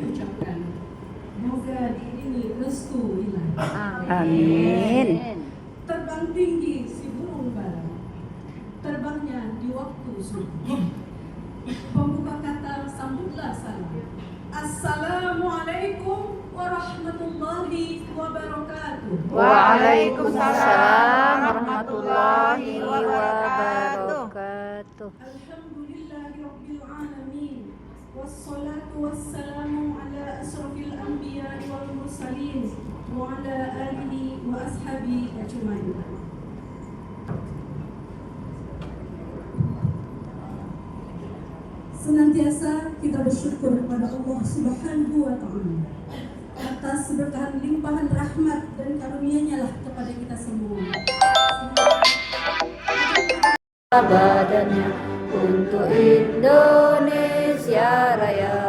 ucapkan. Moga diiringi restu ilahi. Amin. Terbang tinggi si burung bala, terbangnya di waktu subuh. Pembuka kata sambutlah salam. Assalamualaikum warahmatullahi wabarakatuh. Waalaikumsalam warahmatullahi wabarakatuh. Alhamdulillahirabbil alamin. Wassalatu wassalamu ala asrafil anbiya'i wal mursalin wa ala alihi wa ashabihi ajmain. Senantiasa kita bersyukur kepada Allah Subhanahu wa Ta'ala atas berkahan limpahan rahmat dan karunia-Nya lah kepada kita semua. Badannya untuk Indonesia Raya.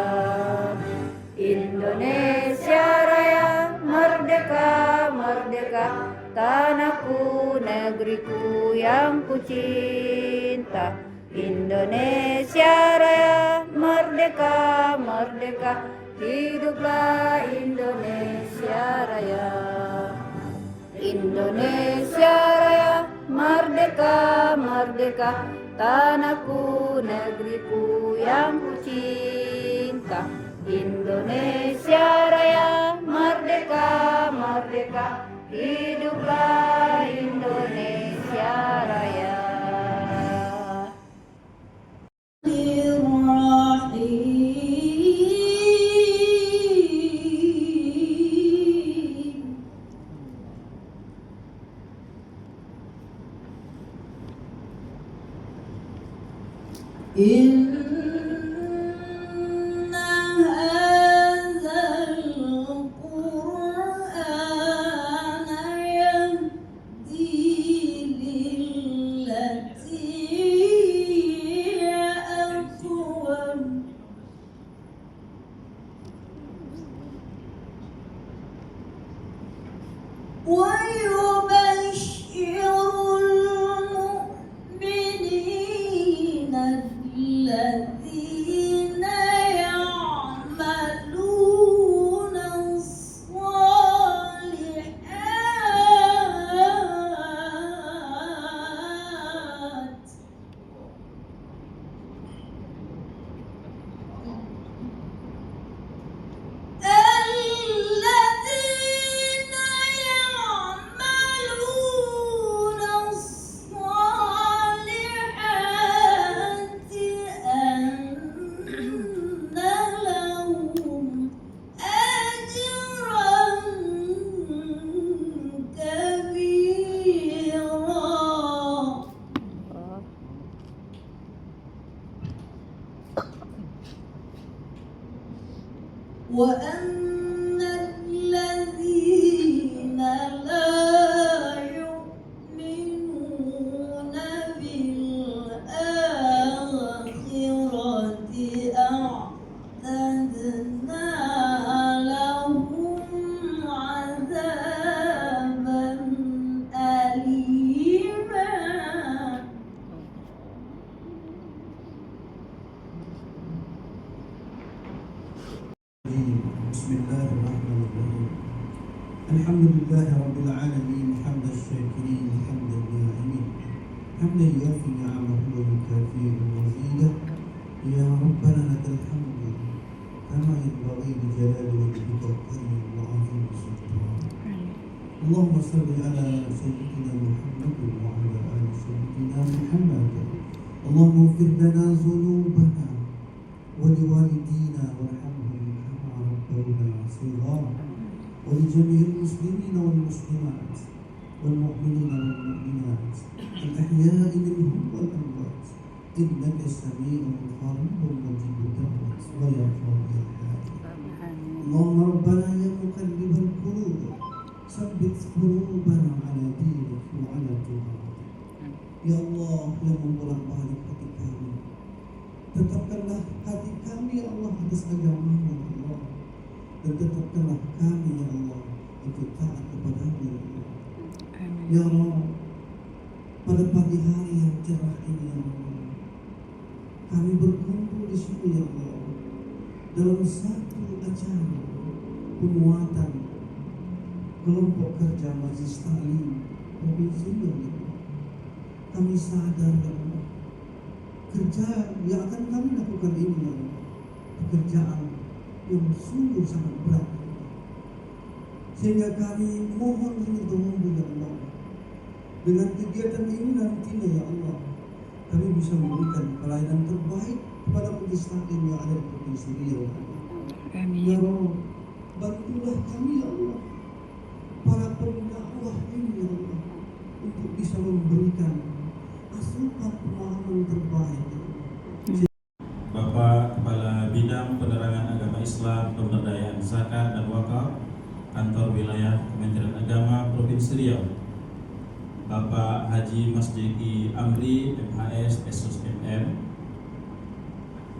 Indonesia Raya, merdeka, merdeka, tanahku, negeriku yang ku cinta. Indonesia Raya, merdeka, merdeka, hiduplah Indonesia Raya. Indonesia Raya, merdeka, merdeka, tanahku, negeriku yang ku cinta. Indonesia Raya, merdeka, merdeka, hiduplah Indonesia Raya. وأن الذين لا يؤمنون بالآخرة أعتدنا لهم عذابا أليما. بسم الله الرحمن الرحيم. الحمد لله رب العالمين حمد الشاكرين حمد الدائمين حمدا يوفي نعمه ويكافئ مزيدا. يا ربنا لك الحمد كما ينبغي لجلال وجهك الكريم وعظيم سلطانك. اللهم صل على سيدنا محمد وعلى ال سيدنا محمد. اللهم اغفر لنا ذنوبنا ولوالدينا وارحمهم كما ربونا صغارا، ولجميع المسلمين والمسلمات والمؤمنين والمؤمنات الأحياء منهم والأموات إنك سميع قريب مجيب الدعوات ويا قاضي الحاجات. اللهم ربنا يا مقلب القلوب ثبت قلوبنا على دينك وعلى طاعتك. Ya Allah yang membolak-balik hati kami, tetapkanlah hati kami ya Allah atas agama-Mu ya Allah, dan tetapkanlah kami ya Allah untuk taat kepada-Mu ya Allah. Ya Allah, pada pagi hari yang cerah ini ya Allah, kami berkumpul di sini ya Allah dalam satu belajar penguatan kelompok kerja Majelis Taklim Provinsi Riau, ya Allah. Kami sadar, ya Allah, kerja yang akan kami lakukan ini, ya Allah, pekerjaan yang sungguh sangat berat, ya Allah. Sehingga kami mohon ridho-Mu, ya Allah, dengan kegiatan ini nantinya, ya Allah, kami bisa memberikan pelayanan terbaik kepada Majelis Taklim yang ada di Provinsi Riau, ya Allah. Ya Allah, bantulah kami, ya Allah, para pendakwah ini, ya Allah, untuk bisa memberikan asupan pemahaman terbaik, ya Allah. Bapak Kepala Bidang Penerangan Agama Islam, Pemberdayaan Zakat dan Wakaf, Kantor Wilayah Kementerian Agama Provinsi Riau, Bapak Haji Mas Jeki Amri, MHS, SOS MM.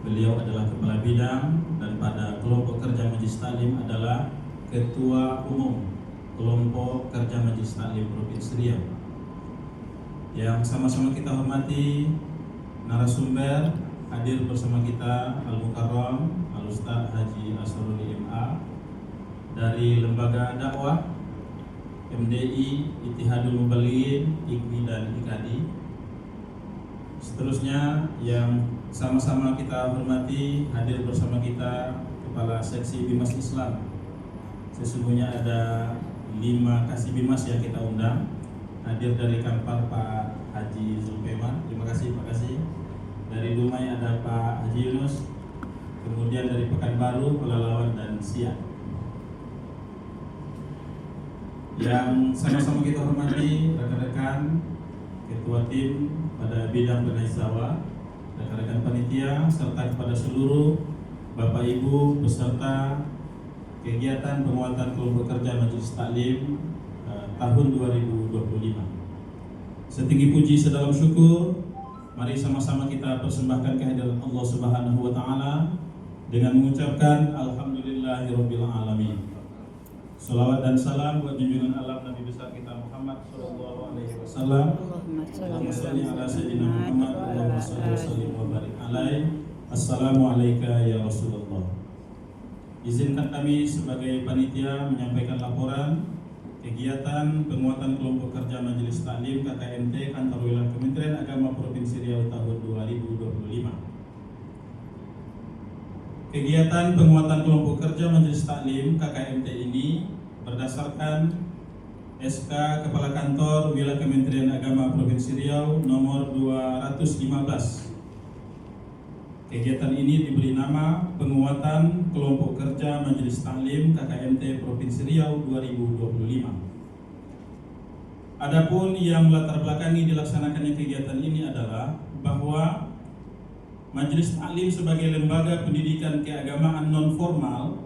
Beliau adalah Kepala Bidang dan pada kelompok kerja Majelis Taklim adalah Ketua Umum Kelompok Kerja Majelis Taklim Provinsi Riau. Yang sama-sama kita hormati narasumber hadir bersama kita Al-Mukarram Al-Ustaz Haji Asroruli MA dari Lembaga Dakwah MDI, Ittihadul Mubalighin, IKMI dan IKADI. Seterusnya yang sama-sama kita hormati hadir bersama kita Kepala Seksi Bimas Islam. Sesungguhnya ada 5 kasih Bimas yang kita undang. Hadir dari Kampar Pak Haji Zulpeman, terima kasih Pak Kasih. Dari Dumai ada Pak Haji Yunus. Kemudian dari Pekanbaru, Pelalawan dan Siak. Yang sama-sama kita hormati rekan-rekan ketua tim pada bidang penaizawa, rekan-rekan panitia, serta kepada seluruh Bapak Ibu peserta kegiatan penguatan kelompok kerja Majelis Taklim tahun 2025. Setinggi puji sedalam syukur, mari sama-sama kita persembahkan kehadiran Allah Subhanahu wa taala dengan mengucapkan alhamdulillahirabbil alamin. Salawat dan salam buat junjungan alam Nabi besar kita Muhammad sallallahu alaihi wasallam. Allahumma shalli ala sayyidina Muhammad, Allahumma shalli wa sallim wa barik alaihi. Assalamu alayka ya Rasulullah. Izinkan kami sebagai panitia menyampaikan laporan kegiatan penguatan kelompok kerja Majelis Taklim KKMT Kantor Wilayah Kementerian Agama Provinsi Riau tahun 2025. Kegiatan penguatan kelompok kerja Majelis Taklim KKMT ini berdasarkan SK Kepala Kantor Wilayah Kementerian Agama Provinsi Riau nomor 215. Kegiatan ini diberi nama Penguatan Kelompok Kerja Majelis Taklim KKMT Provinsi Riau 2025. Adapun yang melatar belakangi dilaksanakannya kegiatan ini adalah bahwa Majelis Taklim sebagai lembaga pendidikan keagamaan non formal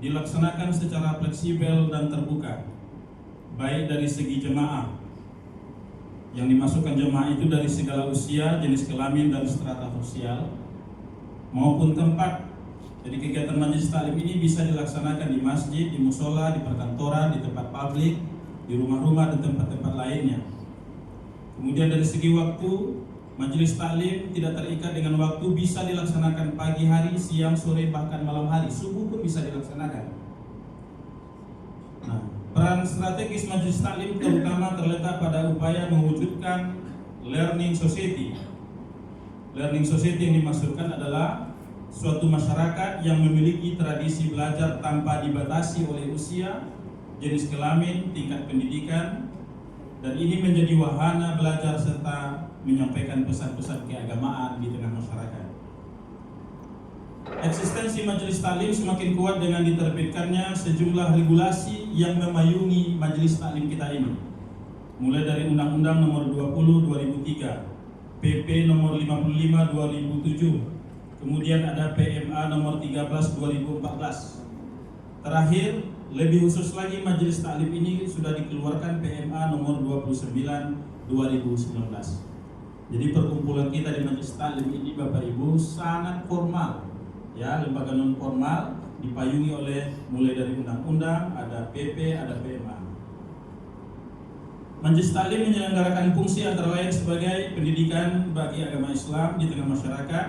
dilaksanakan secara fleksibel dan terbuka, baik dari segi jemaah. Yang dimasukkan jemaah itu dari segala usia, jenis kelamin dan strata sosial, maupun tempat. Jadi kegiatan Majelis Taklim ini bisa dilaksanakan di masjid, di musola, di perkantoran, di tempat publik, di rumah-rumah dan tempat-tempat lainnya. Kemudian dari segi waktu, Majelis Taklim tidak terikat dengan waktu, bisa dilaksanakan pagi hari, siang, sore, bahkan malam hari, subuh pun bisa dilaksanakan. Nah, peran strategis Majelis Taklim terutama terletak pada upaya mewujudkan learning society. Learning society yang dimaksudkan adalah suatu masyarakat yang memiliki tradisi belajar tanpa dibatasi oleh usia, jenis kelamin, tingkat pendidikan, dan ini menjadi wahana belajar serta menyampaikan pesan-pesan keagamaan di tengah masyarakat. Eksistensi Majelis Taklim semakin kuat dengan diterbitkannya sejumlah regulasi yang memayungi Majelis Taklim kita ini, mulai dari Undang-Undang Nomor 20 2003, PP Nomor 55 2007, kemudian ada PMA Nomor 13 2014. Terakhir, lebih khusus lagi Majelis Taklim ini sudah dikeluarkan PMA Nomor 29 2019. Jadi perkumpulan kita di Majelis Taklim ini Bapak Ibu sangat formal, ya, lembaga non formal, dipayungi oleh mulai dari undang-undang, ada PP, ada PMA. Majelis Taklim menyelenggarakan fungsi antara lain sebagai pendidikan bagi agama Islam di tengah masyarakat,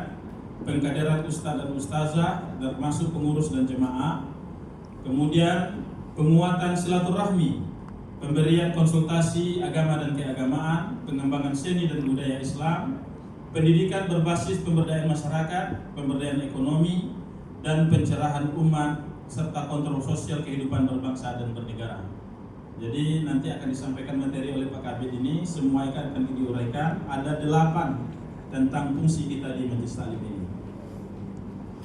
pengkaderan ustadz dan ustazah, termasuk pengurus dan jemaah, kemudian penguatan silaturahmi, pemberian konsultasi agama dan keagamaan, pengembangan seni dan budaya Islam, pendidikan berbasis pemberdayaan masyarakat, pemberdayaan ekonomi, dan pencerahan umat, serta kontrol sosial kehidupan berbangsa dan bernegara. Jadi nanti akan disampaikan materi oleh Pak Kabid ini, semua akan diuraikan. Ada 8 tentang fungsi kita di Majelis Taklim ini.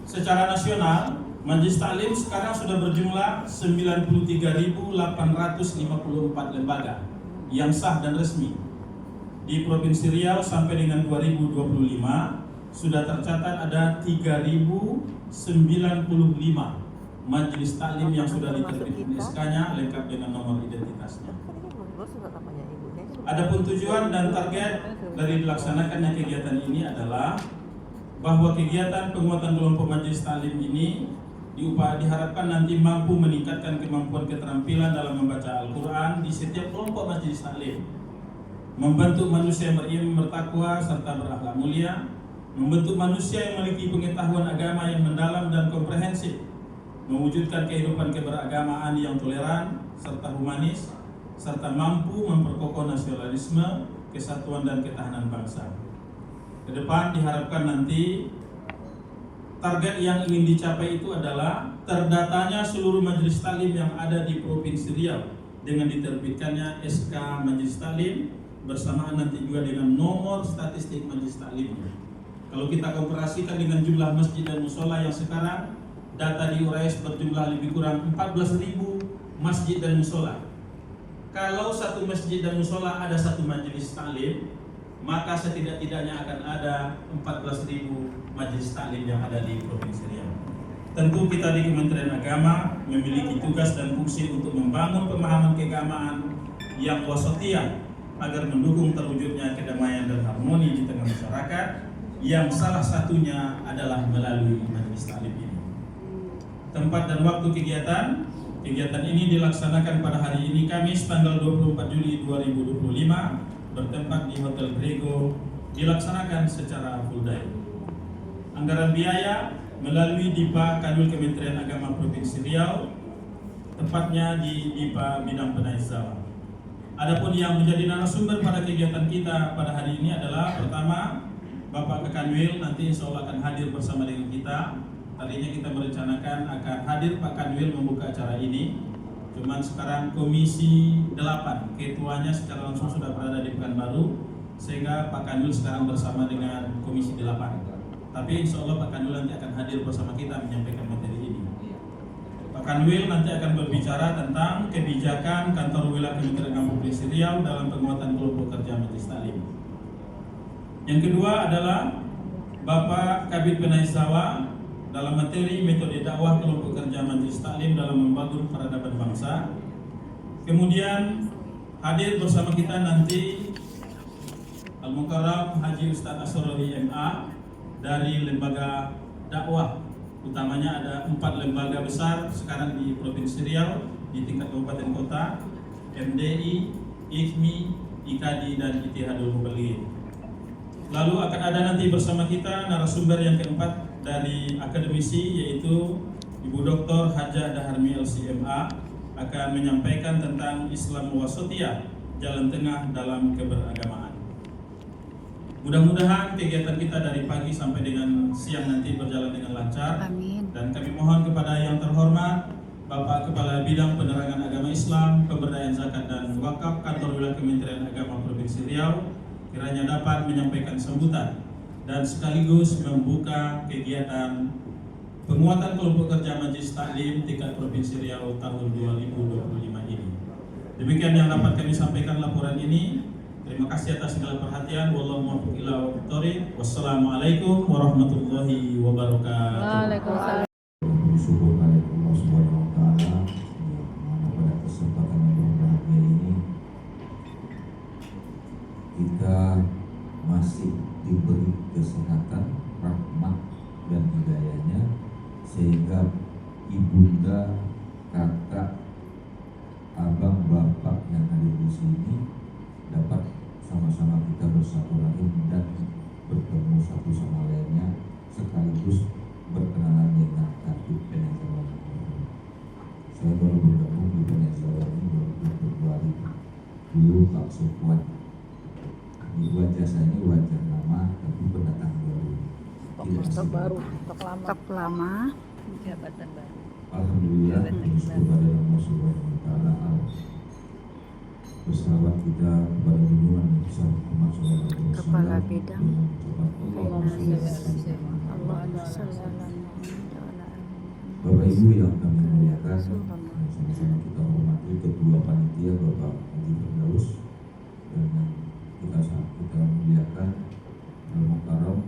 Secara nasional, Majelis Taklim sekarang sudah berjumlah 93.854 lembaga yang sah dan resmi. Di Provinsi Riau sampai dengan 2025 sudah tercatat ada 3.095 Majelis Taklim yang sudah diterbitkan SK-nya lengkap dengan nomor identitasnya. Adapun tujuan dan target dari dilaksanakannya kegiatan ini adalah bahwa kegiatan penguatan kelompok Majelis Taklim ini diharapkan nanti mampu meningkatkan kemampuan keterampilan dalam membaca Al-Quran di setiap kelompok Majelis Taklim, membentuk manusia yang beriman, bertakwa serta berakhlak mulia, membentuk manusia yang memiliki pengetahuan agama yang mendalam dan komprehensif, mewujudkan kehidupan keberagamaan yang toleran serta humanis, serta mampu memperkokoh nasionalisme, kesatuan dan ketahanan bangsa. Ke depan diharapkan nanti target yang ingin dicapai itu adalah terdatanya seluruh Majelis Taklim yang ada di Provinsi Riau dengan diterbitkannya SK Majelis Taklim bersamaan nanti juga dengan nomor statistik Majelis Taklimnya. Kalau kita komparasikan dengan jumlah masjid dan musola yang sekarang, data di URAS berjumlah lebih kurang 14.000 masjid dan musola. Kalau satu masjid dan musola ada satu Majelis Taklim, maka setidak-tidaknya akan ada 14.000 Majelis Taklim yang ada di Provinsi Riau. Tentu kita di Kementerian Agama memiliki tugas dan fungsi untuk membangun pemahaman keagamaan yang wasatiyah agar mendukung terwujudnya kedamaian dan harmoni di tengah masyarakat, yang salah satunya adalah melalui Majelis Taklim ini. Tempat dan waktu kegiatan ini dilaksanakan pada hari ini Kamis tanggal 24 Juli 2025 bertempat di Hotel Grego, dilaksanakan secara full day. Anggaran biaya melalui DIPA Kanwil Kementerian Agama Provinsi Riau, tepatnya di DIPA Bidang Penaisawa. Adapun yang menjadi narasumber pada kegiatan kita pada hari ini adalah pertama Bapak Kanwil nanti insya Allah akan hadir bersama dengan kita. Tadinya kita merencanakan akan hadir Pak Kanwil membuka acara ini. Cuman sekarang Komisi 8 ketuanya secara langsung sudah berada di Pekanbaru, sehingga Pak Kanwil sekarang bersama dengan Komisi 8. Tapi insya Allah Pak Kanwil nanti akan hadir bersama kita menyampaikan materi ini. Pak Kanwil nanti akan berbicara tentang kebijakan Kantor Wilayah Kementerian Agama Provinsi Riau dalam penguatan kelompok kerja Majelis Taklim. Yang kedua adalah Bapak Kabid Penaisawa dalam materi metode dakwah kelompok kerja Majelis Taklim dalam membangun peradaban bangsa. Kemudian hadir bersama kita nanti Al-Mukarram Haji Ustadz Asrori MA dari lembaga dakwah, utamanya ada 4 lembaga besar sekarang di Provinsi Riau di tingkat kabupaten kota, MDI, IKMI, IKADI dan Ittihadul Mubalighin. Lalu akan ada nanti bersama kita narasumber yang keempat dari akademisi, yaitu Ibu Dr. Hajah Daharmi LCMA, akan menyampaikan tentang Islam wasatiyah, jalan tengah dalam keberagamaan. Mudah-mudahan kegiatan kita dari pagi sampai dengan siang nanti berjalan dengan lancar. Amin. Dan kami mohon kepada yang terhormat Bapak Kepala Bidang Penerangan Agama Islam, Pemberdayaan Zakat dan Wakaf Kantor Wilayah Kementerian Agama Provinsi Riau kiranya dapat menyampaikan sambutan dan sekaligus membuka kegiatan penguatan kelompok kerja Majelis Taklim tingkat Provinsi Riau tahun 2025 ini. Demikian yang dapat kami sampaikan laporan ini. Terima kasih atas segala perhatian. Wallahu muwaffiq ila aqwamit. Wassalamualaikum warahmatullahi wabarakatuh. Waalaikumsalam. Bersyukur pada Allah Subhanahu wa taala mana pada kesempatan yang berbahagia ini kita masih diberi kesehatan, rahmat dan hidayahnya sehingga ibunda, kakak, abang, bapak yang hadir di sini dapat sama-sama kita bersatu rahim dan bertemu satu sama lainnya sekaligus berkenalan dengan Kabid Penaisawa. Saya baru bergabung di Venezuela ini baru Februari. Dulu Pak Sofwan. Di wajah saya ini wajah lama tapi pendatang baru. Stok lama, jabatan baru. Alhamdulillah, bersyukur kepada Allah Subhanahu wa Ta'ala. Bersalawat kita kepada junjungan besar Muhammad SAW. Kepala bidang Bapak Ibu yang kami muliakan, sama-sama kita hormati Ketua Panitia Bapak Haji Firdaus, dan kita muliakan Al-Mukarram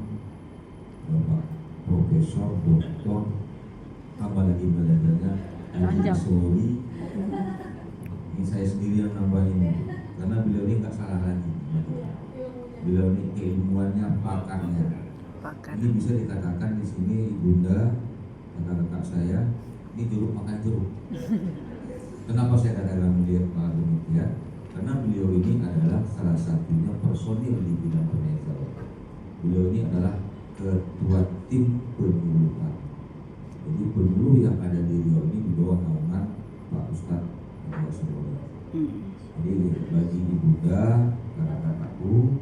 Bapak Profesor Dr. tambah lagi belajarnya Haji Soli. Ini saya sendiri yang nambahin karena beliau ini nggak salah lagi. Beliau ini keilmuannya pakarnya. Ini bisa dikatakan di sini Bunda rekan-rekan saya ini jeruk makan jeruk. Kenapa saya katakan beliau demikian? Karena beliau ini adalah salah satunya personil di bidang penelitian. Beliau ini adalah ketua tim penyuluhan. Jadi penyuluh yang ada di Riau ini di bawah naungan Pak Ustadz Rasulullah. Jadi bagi Bunda, kakak-kakakku,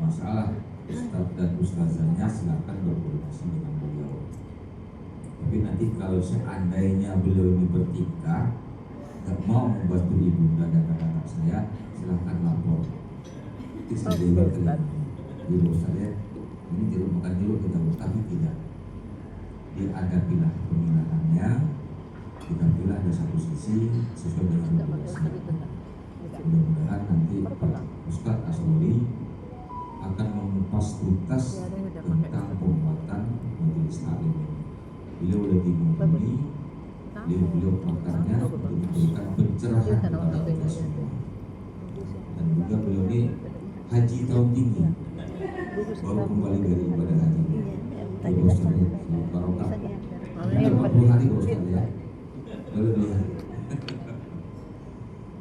masalah Ustadz dan Ustazahnya silakan berkoordinasi dengan beliau. Tapi nanti kalau seandainya beliau ini bertingkah nggak mau membantu ibunda dan kakak-kakak saya, silahkan lapor. Itu saya juga Ibu saya ini jeruk makan jeruk kita tapi tidak. Diadapilah pemilahannya, kita pilih ada satu sisi sesuai dengan regulasi. Mudah-mudahan nanti Pak Ustadz Asrori akan mengupas tuntas tentang pembuatan majelis taklim ini. Beliau lebih mumpuni, beliau pakarnya untuk memberikan pencerahan kepada kita semua. Dan juga beliau ini haji tahun tinggi, baru kembali dari ibadah haji. Jadi Ustadz barokah. 40 hari Ustadz ya.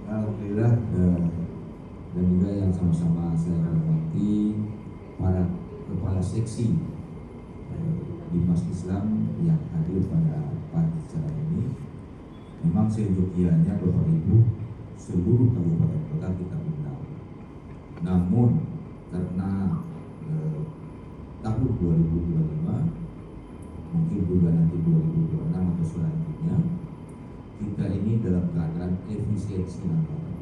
Alhamdulillah, dan juga yang sama-sama saya hormati para kepala seksi Bimas Islam yang hadir pada pagi acara ini. Memang seyogianya Bapak Ibu seluruh kabupaten kota kita undang. Namun karena tahun 2025 mungkin juga nanti 2026 atau selanjutnya kita ini dalam keadaan efisiensi anggaran.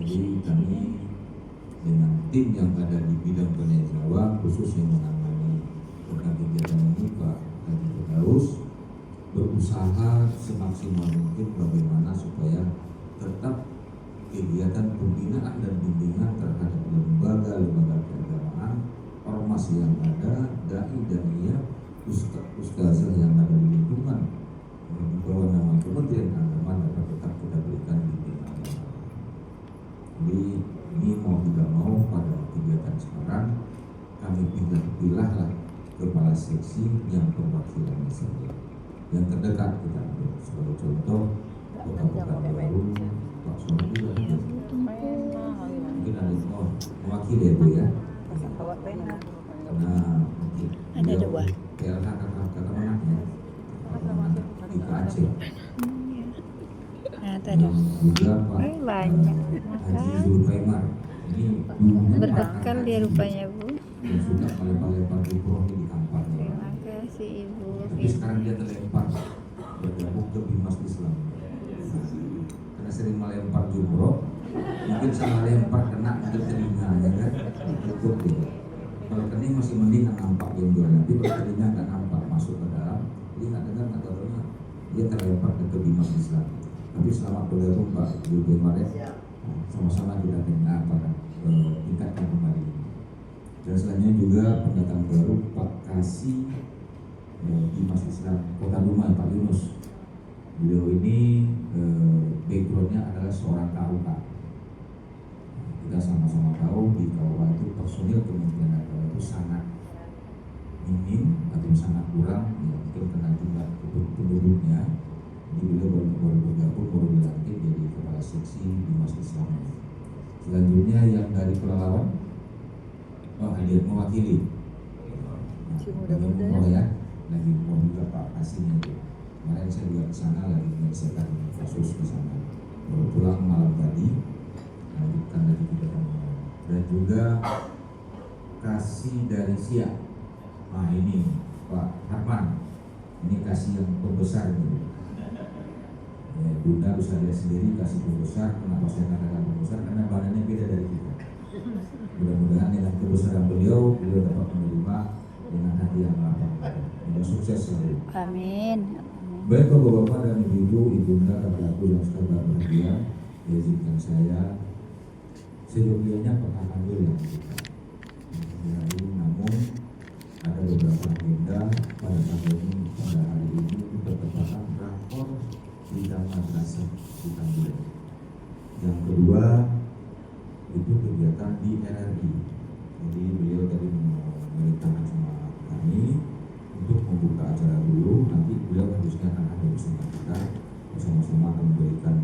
Jadi kami dengan tim yang ada di bidang penelitian khusus yang menangani tentang kegiatan ini Pak Haji Firdaus berusaha semaksimal mungkin bagaimana supaya tetap kegiatan pembinaan dan bimbingan terhadap lembaga-lembaga keagamaan, ormas yang ada, dai-daiyah, ustazah yang ada di lingkungan di bawah nama Kementerian Agama dapat tetap kita berikan bimbingan. Jadi ini mau tidak mau pada kegiatan sekarang kami pilihlah kepala seksi yang perwakilan saja. Yang terdekat kita ambil sebagai contoh Kota Baru, Pak Soni juga mungkin ada yang mewakili ya Bu ya. Nah mungkin ada dua. PLH kakak mana ya? Di Aceh. Nah, tadi juga Pak banyak. Haji Zulfaimar. Ini dulunya Berbekal dia rupanya Bu. yang suka lempar-lempar jumroh di kampanye. Terima kasih Ibu. Tapi sekarang dia terlempar bergabung ke Bimas Islam. Karena sering melempar jumroh, mungkin salah lempar kena ke telinga ya kan? Tutup gitu. Kalau kening masih mending nggak nampak benjolan, tapi kalau telinga nggak nampak masuk ke dalam, jadi nggak dengar kata orangnya dia terlempar ke Bimas Islam. Tapi selamat bergabung Pak Zulfaimar ya. Sama-sama kita dengar pada tingkatkan kembali. Dan selanjutnya juga pendatang baru Pak Kasih Bimas Islam Kota Dumai Pak Yunus. Beliau ini backgroundnya adalah seorang KUK. Kita sama-sama tahu di KUK itu personil Kementerian Agama itu sangat minim atau sangat kurang, ya, mungkin karena jumlah penduduknya. Jadi beliau baru bergabung, baru dilantik jadi kepala seksi Bimas Islam. Selanjutnya yang dari Pelalawan, hadir mewakili. Nah, ya, lagi mau juga Pak Kasihnya itu. Kemarin saya juga ke sana lagi menyelesaikan kasus di sana. Baru pulang malam tadi, lanjutkan lagi kita dan juga kasih dari siap. Nah ini Pak Harman, ini kasih yang pembesar ini. Ya, Bunda bisa lihat sendiri kasih pembesar. Kenapa saya katakan pembesar? Karena badannya beda dari kita. Mudah-mudahan dengan kebesaran beliau dapat menerima dengan hati yang lapang. Semoga sukses selalu. Amin. Baik Bapak-bapak dan Ibu-ibu, Ibunda, kakakku yang sekarang berbahagia, izinkan saya seyogianya pernah ambil yang kita. Namun ada beberapa agenda pada hari ini bertepatan rakor bidang madrasah di Tambulan. Yang kedua itu kegiatan di RRI. Jadi beliau tadi memerintahkan sama kami untuk membuka acara dulu. Nanti beliau harusnya akan ada bersama kita, bersama-sama akan memberikan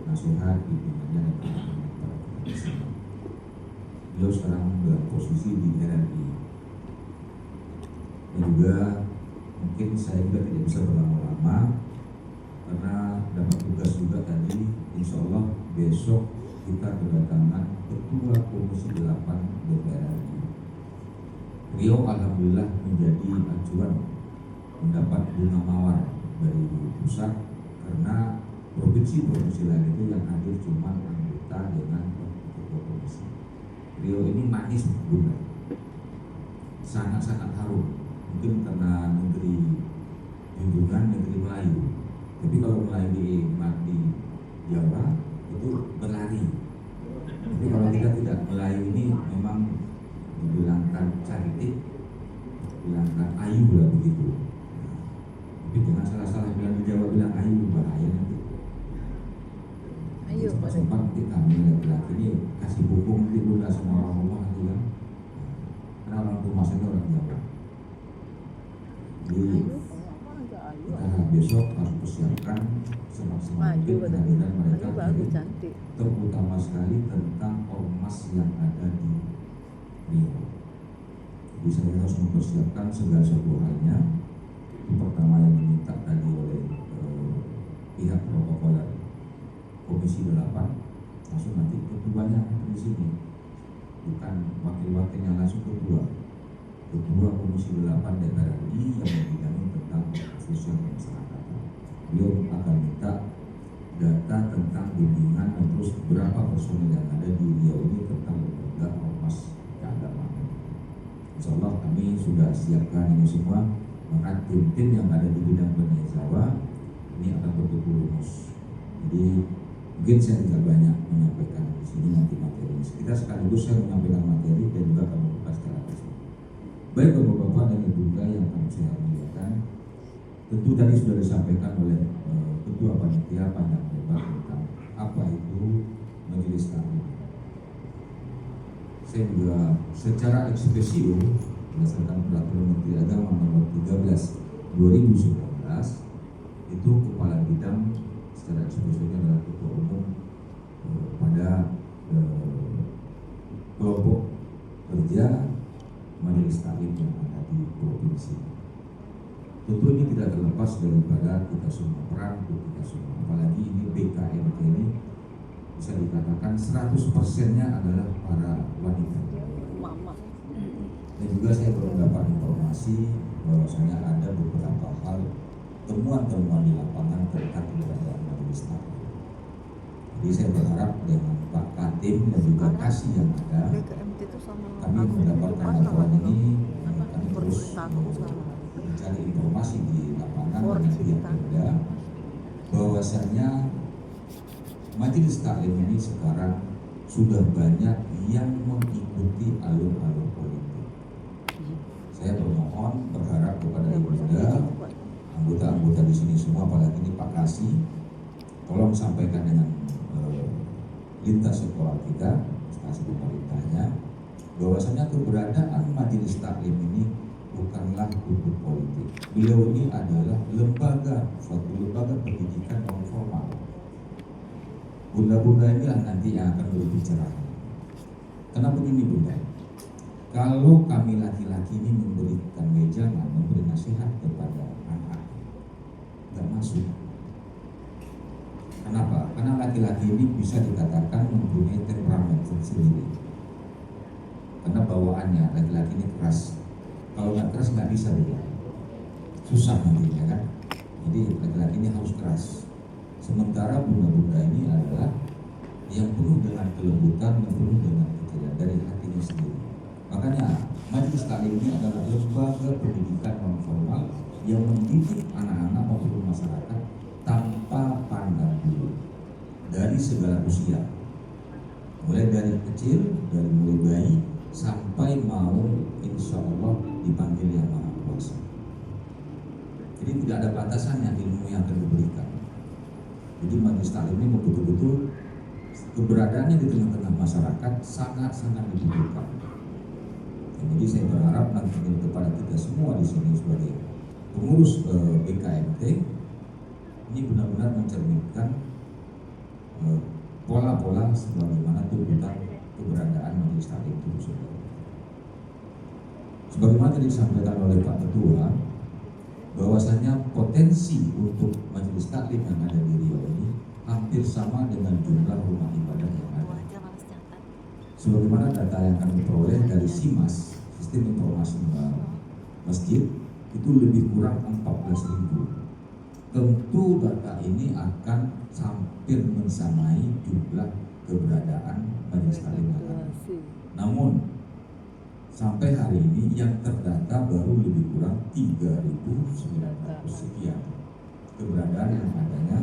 nasihat, bimbingannya dan pengalaman kepada kita bersama. Beliau sekarang dalam posisi di RRI. Dan juga mungkin saya juga tidak bisa berlama-lama karena dapat tugas juga tadi. Insya Allah besok kita kedatangan Ketua Komisi 8 DPR RI. Beliau alhamdulillah menjadi acuan mendapat bunga mawar dari pusat karena provinsi-provinsi lain itu yang hadir cuma anggota dengan ketua komisi. Beliau ini manis Bunda, sangat-sangat harum. Mungkin karena negeri junjungan negeri Melayu, tapi kalau Melayu di Jawa itu berlari. Tapi kalau kita tidak Melayu ini memang dibilangkan cantik, dibilangkan ayu lah begitu. Tapi jangan salah-salah bilang di Jawa bilang ayu, bahaya nanti. Ayu. Sempat nanti kami laki-laki ini kasih buku nanti Bunda semua orang rumah nanti kan. Karena orang tua saya orang Jawa. Jadi kita besok harus persiapkan semaksimal mungkin kehadiran mereka, terutama sekali tentang ormas yang ada di Riau. Jadi saya harus mempersiapkan segala sesuatunya. Itu pertama yang diminta tadi oleh pihak protokoler Komisi 8, langsung nanti ketuanya di sini, bukan wakil-wakilnya, langsung ketua Komisi 8 DPR RI yang membidangi tentang sosial kemasyarakatan. Beliau akan minta data tentang bimbingan dan terus berapa personil yang ada di Riau ini tentang lembaga ormas keagamaan. Insya Allah kami sudah siapkan ini semua, maka tim-tim yang ada di bidang penyewa ini akan betul-betul rumus. Jadi mungkin saya tidak banyak menyampaikan di sini nanti materi. Kita sekaligus saya menyampaikan materi dan juga akan membuka secara langsung. Baik Bapak-bapak dan Ibu-ibu yang kami saya muliakan, tentu tadi sudah disampaikan oleh Ketua Panitia panjang lebar tentang apa itu Majelis Taklim. Saya juga secara ekspresio berdasarkan Peraturan Menteri Agama Nomor 13 2019 itu Kepala Bidang secara ekspresionya adalah Ketua Umum pada kelompok kerja Majelis Taklim yang ada di provinsi. Tentu ini tidak terlepas daripada kita semua peran untuk kita semua. Apalagi ini BKMT ini bisa dikatakan 100%-nya adalah para wanita. Dan juga saya mendapat informasi bahwasanya ada beberapa hal temuan-temuan di lapangan tentang keberadaan Majelis Taklim. Jadi saya berharap dengan Pak Katim dan juga kasih yang ada, kami mendapatkan laporan ini, kami terus mencari informasi di lapangan dengan pihak Pemda bahwasanya Majelis Taklim ini sekarang sudah banyak yang mengikuti alur-alur politik. Saya bermohon berharap kepada Ibunda, anggota-anggota di sini semua, apalagi ini Pak Kasih, tolong sampaikan dengan lintas sekolah kita, instansi pemerintahnya, bahwasanya keberadaan Majelis Taklim ini bukanlah untuk politik. Beliau ini adalah suatu lembaga pendidikan non formal. Bunda-bunda inilah nanti yang akan berbicara. Kenapa begini Bunda? Kalau kami laki-laki ini memberikan wejangan, memberi nasihat kepada anak, nggak masuk. Kenapa? Karena laki-laki ini bisa dikatakan mempunyai temperamen sendiri. Karena bawaannya laki-laki ini keras. Kalau nggak keras nggak bisa dia. Susah nantinya kan. Jadi laki-laki ini harus keras. Sementara bunda-bunda ini adalah yang penuh dengan kelembutan, yang penuh dengan keceriaan dari hatinya sendiri. Makanya majelis taklim ini adalah lembaga pendidikan non formal yang mendidik anak-anak maupun masyarakat tanpa pandang bulu dari segala usia, mulai dari kecil, dari mulai bayi sampai mau insya Allah dipanggil yang Maha Kuasa. Jadi tidak ada batasannya ilmu yang akan diberikan. Jadi majelis taklim ini betul-betul keberadaannya di tengah-tengah masyarakat sangat-sangat dibutuhkan. Jadi saya berharap nanti kepada kita semua di sini sebagai pengurus BKMT ini benar-benar mencerminkan pola-pola sebagaimana tuntutan keberadaan majelis taklim itu. Sebagaimana tadi disampaikan oleh Pak Ketua, bahwasanya potensi untuk majelis taklim yang ada di Riau ini hampir sama dengan jumlah rumah ibadah yang ada. Sebagaimana data yang kami peroleh dari SIMAS, Sistem Informasi Masjid, itu lebih kurang 14.000. Tentu data ini akan hampir mensamai jumlah keberadaan majelis taklim yang ada. Namun sampai hari ini yang terdata baru lebih kurang 3.900 sekian keberadaan yang adanya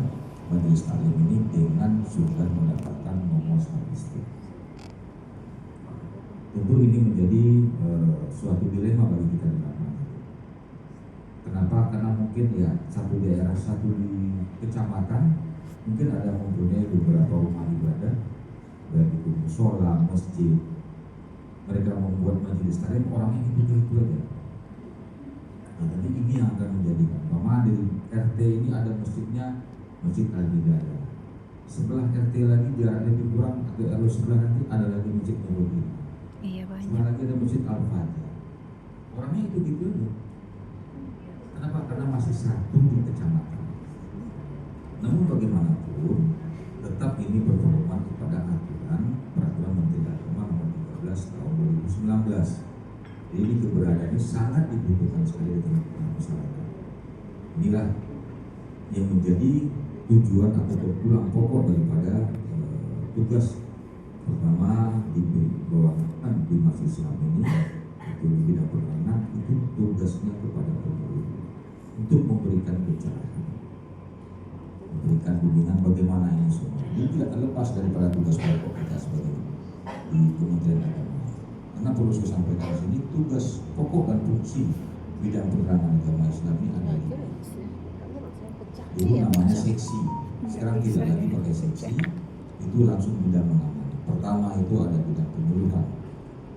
majelis taklim ini dengan sudah mendapatkan nomor statistik. Tentu ini menjadi suatu dilema bagi kita di mana. Kenapa? Karena mungkin ya satu daerah, satu di kecamatan mungkin ada mempunyai beberapa rumah ibadah, baik itu musola, masjid. Mereka membuat majelis taklim orangnya itu aja. Nah, nanti ini yang akan menjadikan mama di RT ini ada masjidnya, Masjid Al-Hidayah. Sebelah RT lagi jaraknya lebih kurang, atau RW sebelah nanti ada lagi Masjid Nurul. Iya banyak. Sebelah lagi ada Masjid Al-Fatihah. Orangnya itu gitu aja. Kenapa? Karena masih satu di kecamatan. Namun bagaimanapun tetap ini berhormat kepada aturan Peraturan Menteri Agama Nomor 13 Tahun 2019. Jadi ini keberadaannya sangat dibutuhkan sekali di tengah masyarakat. Inilah yang menjadi tujuan atau tulang pokok daripada tugas pertama di bawah di Masjid Islam ini, itu di bidang pertanian, itu tugasnya kepada pemerintah untuk memberikan pencerahan, memberikan bimbingan bagaimana ini semua. Ini tidak terlepas daripada tugas pokok kita sebagai di Kementerian Agama. Karena perlu saya sampaikan di sini, tugas pokok dan fungsi bidang penerangan agama Islam ini ada di dulu namanya seksi, sekarang tidak lagi pakai seksi, itu langsung bidang mengaman. Pertama itu ada bidang penyuluhan,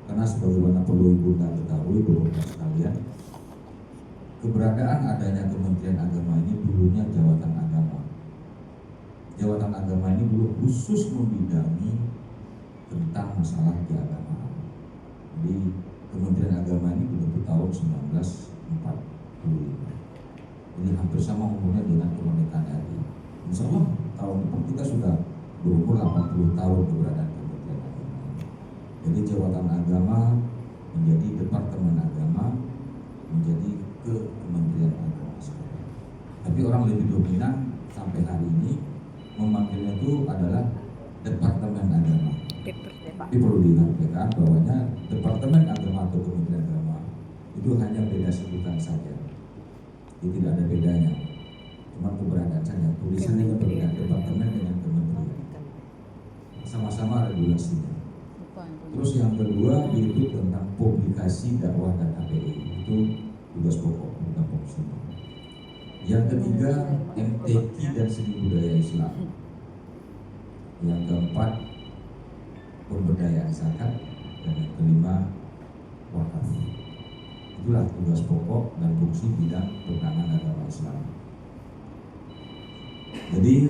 karena sebagaimana perlu ibu ketahui beberapa sekalian, keberadaan adanya Kementerian Agama ini dulunya Jawatan Agama. Jawatan Agama ini dulu khusus membidangi tentang masalah keagamaan. Jadi Kementerian Agama ini dibentuk tahun 1945. Ini hampir sama umurnya dengan kemerdekaan RI. Insya Allah tahun depan kita sudah berumur 80 tahun keberadaan Kementerian Agama. Jadi Jawatan Agama menjadi Departemen Agama, menjadi ke Kementerian Agama sekarang. Tapi orang lebih dominan sampai hari ini memanggilnya itu adalah Departemen Agama. Tapi perlu diingatkan bahwanya Departemen Agama atau Kementerian Agama itu hanya beda sebutan saja. Jadi tidak ada bedanya, cuma keberadaan saja. Tulisannya berbeda, departemen dengan kementerian, sama-sama regulasinya. Terus yang kedua itu tentang publikasi dakwah dan API, itu tugas pokok tentang fungsinya. Yang ketiga MTQ dan seni budaya Islam. Yang keempat pemberdayaan zakat, dan yang kelima wakaf. Itulah tugas pokok dan fungsi bidang penerangan agama Islam. Jadi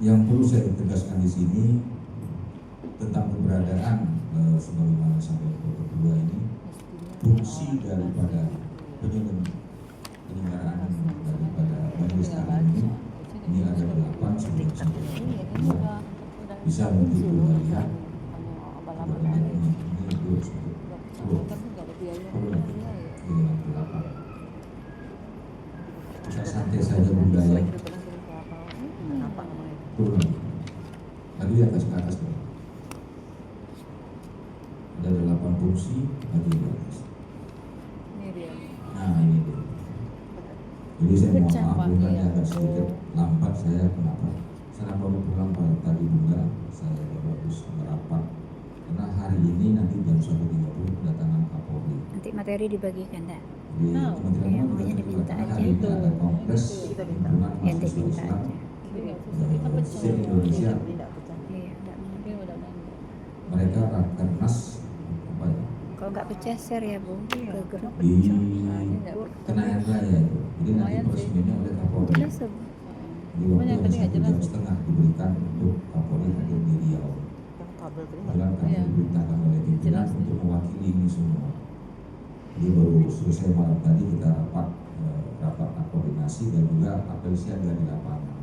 yang perlu saya tegaskan di sini tentang keberadaan sebagaimana sampai kedua ini, fungsi daripada penyelenggaraan daripada majelis taklim ini ada 8 sudah sampai bisa menghibur kalian. Ini 8. Kita santai saja budaya. Turun lagi di atas ke atas. Ada 8 fungsi lagi di atas. Nah ini dia. Jadi saya mohon maaf bunganya agak sedikit lambat saya. Kenapa? Saya baru pulang pada tadi bunga. Saya baru habis merapat karena hari ini nanti jam 1.30 kedatangan Kapolri. Nanti materi dibagikan tak? Jadi Kementerian Agama maunya diminta karena aja. hari ini ada kongres himpunan Yang mahasiswa diminta Islam aja. se-Indonesia. Iya, enggak mau. Mereka rakernas apa ya? Kalau nggak pecah share ya Bu ke grup. Di Kenayan Raya itu. Jadi nanti peresmiannya oleh Kapolri. Bisa Bu. Di waktu yang 1 jam setengah diberikan untuk Kapolri hadir di Riau. Kemudian kami diperintahkan oleh pimpinan untuk mewakili ini semua. Jadi baru selesai malam tadi kita rapat koordinasi dan juga apel siaga di lapangan.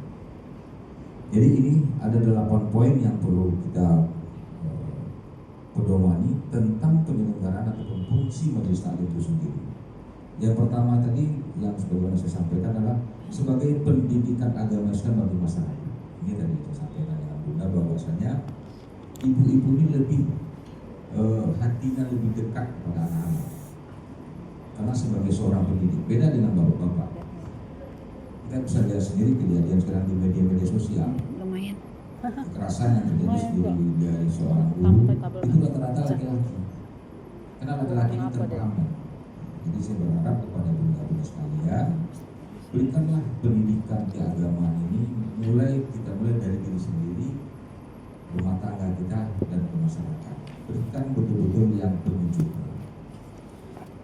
Jadi ini ada 8 poin yang perlu kita pedomani tentang penyelenggaraan ataupun fungsi majelis taklim itu sendiri. Yang pertama tadi yang sebagaimana saya sampaikan adalah sebagai pendidikan agama Islam bagi masyarakat. Ini tadi saya sampaikan dengan Bunda bahwasanya ibu-ibu ini lebih hatinya lebih dekat kepada anak-anak. Karena sebagai seorang pendidik beda dengan bapak-bapak. Kita bisa lihat sendiri kejadian sekarang di media-media sosial. Lumayan. Kekerasan yang terjadi sendiri dari seorang guru itu rata-rata laki-laki. Karena laki-laki ini temperamen. Jadi saya berharap kepada bunda-bunda sekalian, berikanlah pendidikan keagamaan ini kita mulai dari diri sendiri, rumah tangga kita dan ke masyarakat. Berikan betul-betul yang penunjuk.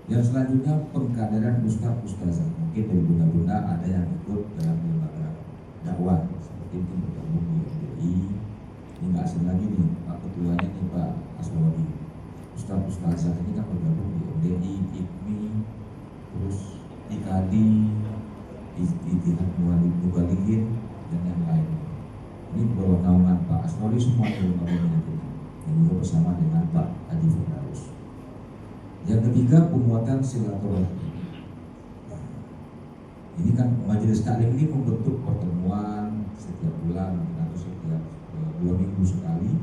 Yang selanjutnya pengkaderan ustaz-ustazah. Mungkin dari bunda-bunda ada yang ikut dalam lembaga dakwah seperti itu bergabung di MDI. Ini nggak asing lagi nih Pak Ketuanya nih Pak Aswadi. Ustaz-ustazah ini kan bergabung di MDI, IKMI, terus IKADI, Ittihad Mubalighin dan yang lain. Ini bawah naungan Pak Aswadi semua lembaga ini. Dan juga bersama dengan Pak Haji Firdaus. Yang ketiga penguatan silaturahmi. Ini kan majelis taklim ini membentuk pertemuan setiap bulan atau setiap 2 minggu sekali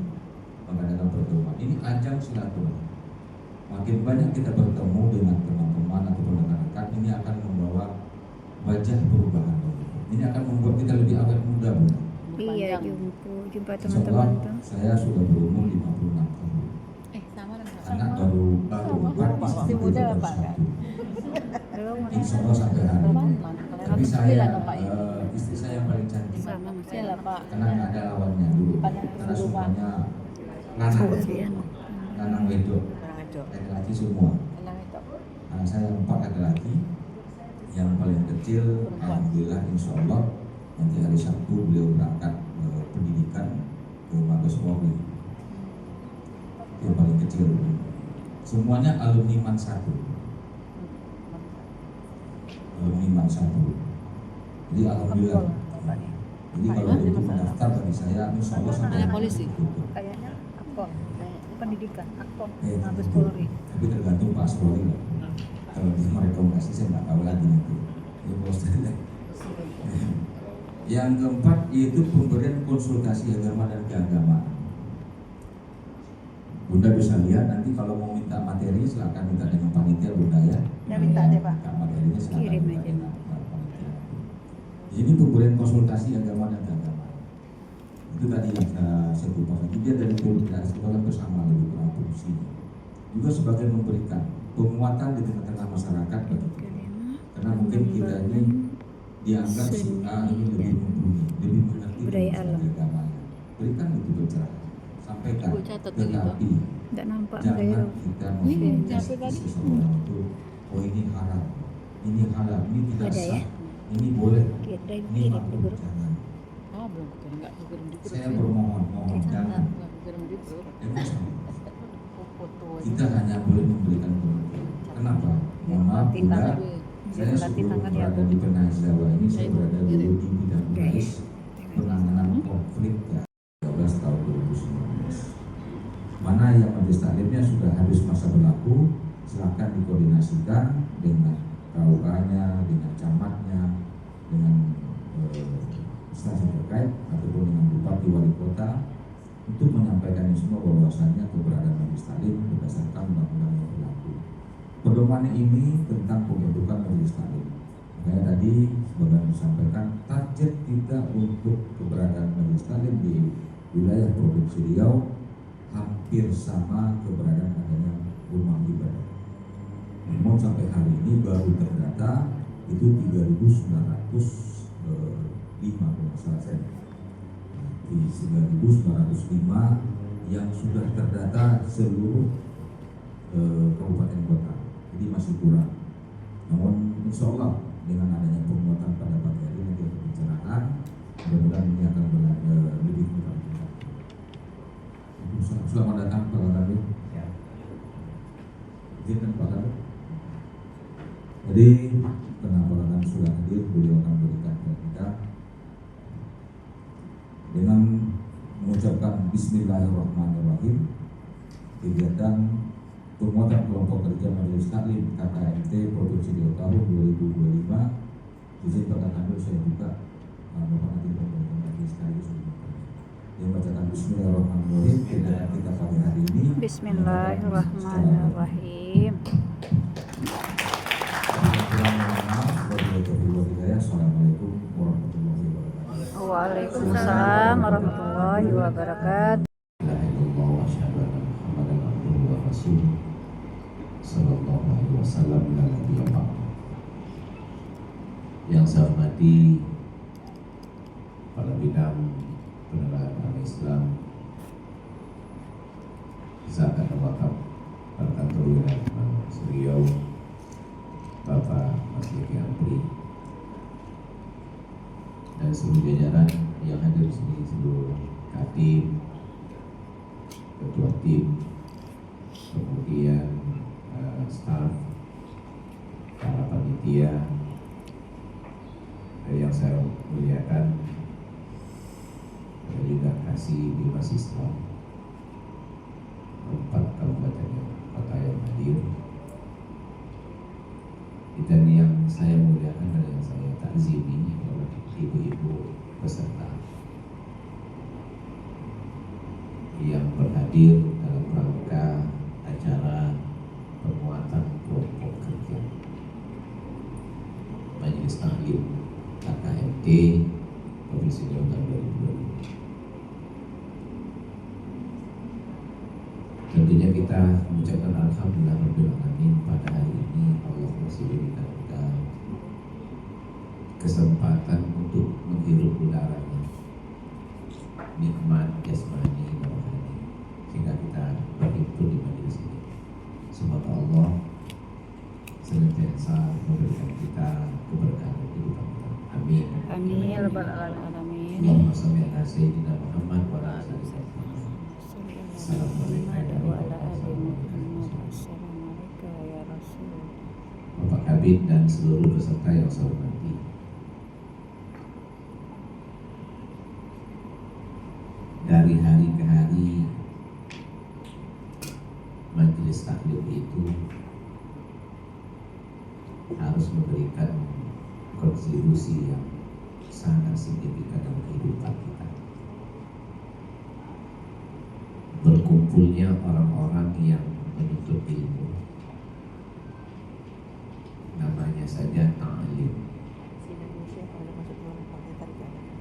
mengadakan pertemuan. Ini ajang silaturahmi. Makin banyak kita bertemu dengan teman-teman atau rekan-rekan, ini akan membawa wajah perubahan. Ini akan membuat kita lebih awet muda, Bu. Iya, jumpa Insya teman-teman Allah, tuh. saya sudah berumur 56 tahun. Anak baru 4, istri baru 1. Insya Allah sampai hari ini. Tapi saya istri saya yang paling cantik. Sama Mas. Karena nggak ada lawannya dulu. Karena semuanya lanang wedok, laki-laki semua. Anak saya 4 laki-laki. Yang paling kecil, alhamdulillah insya Allah nanti hari Sabtu beliau berangkat pendidikan ke Mabes Polri. Yang paling kecil. Semuanya alumni MAN 1. Alumni MAN 1. Jadi alhamdulillah. Jadi kalau untuk mendaftar bagi saya insya Allah sampai polisi. Kayaknya akpol, pendidikan, akpol, Mabes Mabes Polri. Tapi tergantung Pak Asrori lah. Kalau dia merekomendasi saya nggak tahu lagi nanti. Ya, yang keempat yaitu pemberian konsultasi agama dan keagamaan. Bunda bisa lihat nanti kalau mau minta materi silakan minta dengan panitia Bunda ya. Ya minta deh Pak. Minta materinya silakan Kirim minta aja. dengan panitia. Ini pemberian konsultasi agama dan keagamaan. Itu tadi yang saya kupas. Itu dia dari komunikasi kita bersama lebih kurang fungsinya. Juga sebagai memberikan penguatan di tengah-tengah masyarakat bagi kita. Karena mungkin kita ini dianggap si A ini lebih mumpuni, lebih mengerti budaya alam. agamanya. Berikan itu pencerahan, sampaikan. Tetapi Nggak nampak jangan dari kita memfasilitasi seseorang itu, oh ini haram, ini halal, ini tidak Ada ya? sah, ini boleh, Kirim ini di makruh, grup. jangan. Saya bermohon, jangan. Jangan sampai. Kita hanya boleh memberikan pengertian. Kenapa? Mohon maaf, Bunda, Saya sebelum berada di Penaisawa ini, saya berada dulu di bidang humas penanganan konflik ya 13 tahun 2019. Mana yang majelis taklimnya sudah habis masa berlaku, silakan dikoordinasikan dengan KUA-nya, dengan camatnya, dengan instansi terkait ataupun dengan bupati wali kota untuk menyampaikan ini semua bahwasannya keberadaan majelis taklim berdasarkan undang-undang yang berlaku. Pedoman ini tentang pembentukan majelis taklim. Makanya tadi sebagian disampaikan target kita untuk keberadaan majelis taklim di wilayah Provinsi Riau hampir sama keberadaan adanya rumah ibadah. Namun sampai hari ini baru terdata itu 3.905 kalau salah saya. Di 9.905 yang sudah terdata seluruh kabupaten kota. Jadi masih kurang. Namun insya Allah dengan adanya penguatan pada pagi hari nanti ada pencerahan, mudah-mudahan ini akan lebih mudah. Selamat datang Pak Kadin. Ya. Izinkan Pak Kadin. Jadi karena Pak Kadin sudah hadir, beliau akan berikan kita dengan mengucapkan Bismillahirrahmanirrahim. Kegiatan penguatan kelompok kerja Majelis Taklim KKMT Provinsi Riau tahun 2025. Izin Pak Kadin saya buka Bapak Kadin pemberitaan lagi sekali yang bacakan Bismillahirrahmanirrahim. Kegiatan kita pada hari ini Bismillahirrahmanirrahim. Assalamualaikum warahmatullahi wabarakatuh. Waalaikumsalam warahmatullahi wabarakatuh. Yang saya hormati Kepala Bidang Penerangan Agama Islam Zakat dan Wakaf pada kantor wilayah Riau, Bapak Mas Liki Ampri, dan seluruh jajaran yang hadir di sini, seluruh Katim, Ketua Tim, kemudian staf, para panitia, yang saya muliakan, dan juga kasih Bimas Islam 4 kabupaten kota yang hadir, dan yang saya muliakan dan yang saya takzimi adalah ibu-ibu peserta yang berhadir dalam rangka acara penguatan kelompok kerja Majelis Taklim KKMT Provinsi Riau tahun 2020. Tentunya kita mengucapkan alhamdulillahirrahmanirrahim pada hari ini Allah masih berikan kita kesempatan untuk menghirup udaranya, nikmat jasmani dan rohani, sehingga kita berhimpun di majelis ini. Semoga Allah senantiasa memberikan kita keberkahan kehidupan kita. Amin. Amin ya rabbal alamin. Allahumma shalli ala sayyidina Muhammad wa ala ali Muhammad. Assalamualaikum warahmatullahi wabarakatuh. Assalamualaikum ya Rasul. Bapak Kabid dan seluruh peserta yang saya hormati. Dari hari ke hari Majelis Taklim itu harus memberikan kontribusi yang sangat signifikan dalam kehidupan kita. Berkumpulnya orang-orang yang menuntut ilmu, namanya saja taklim.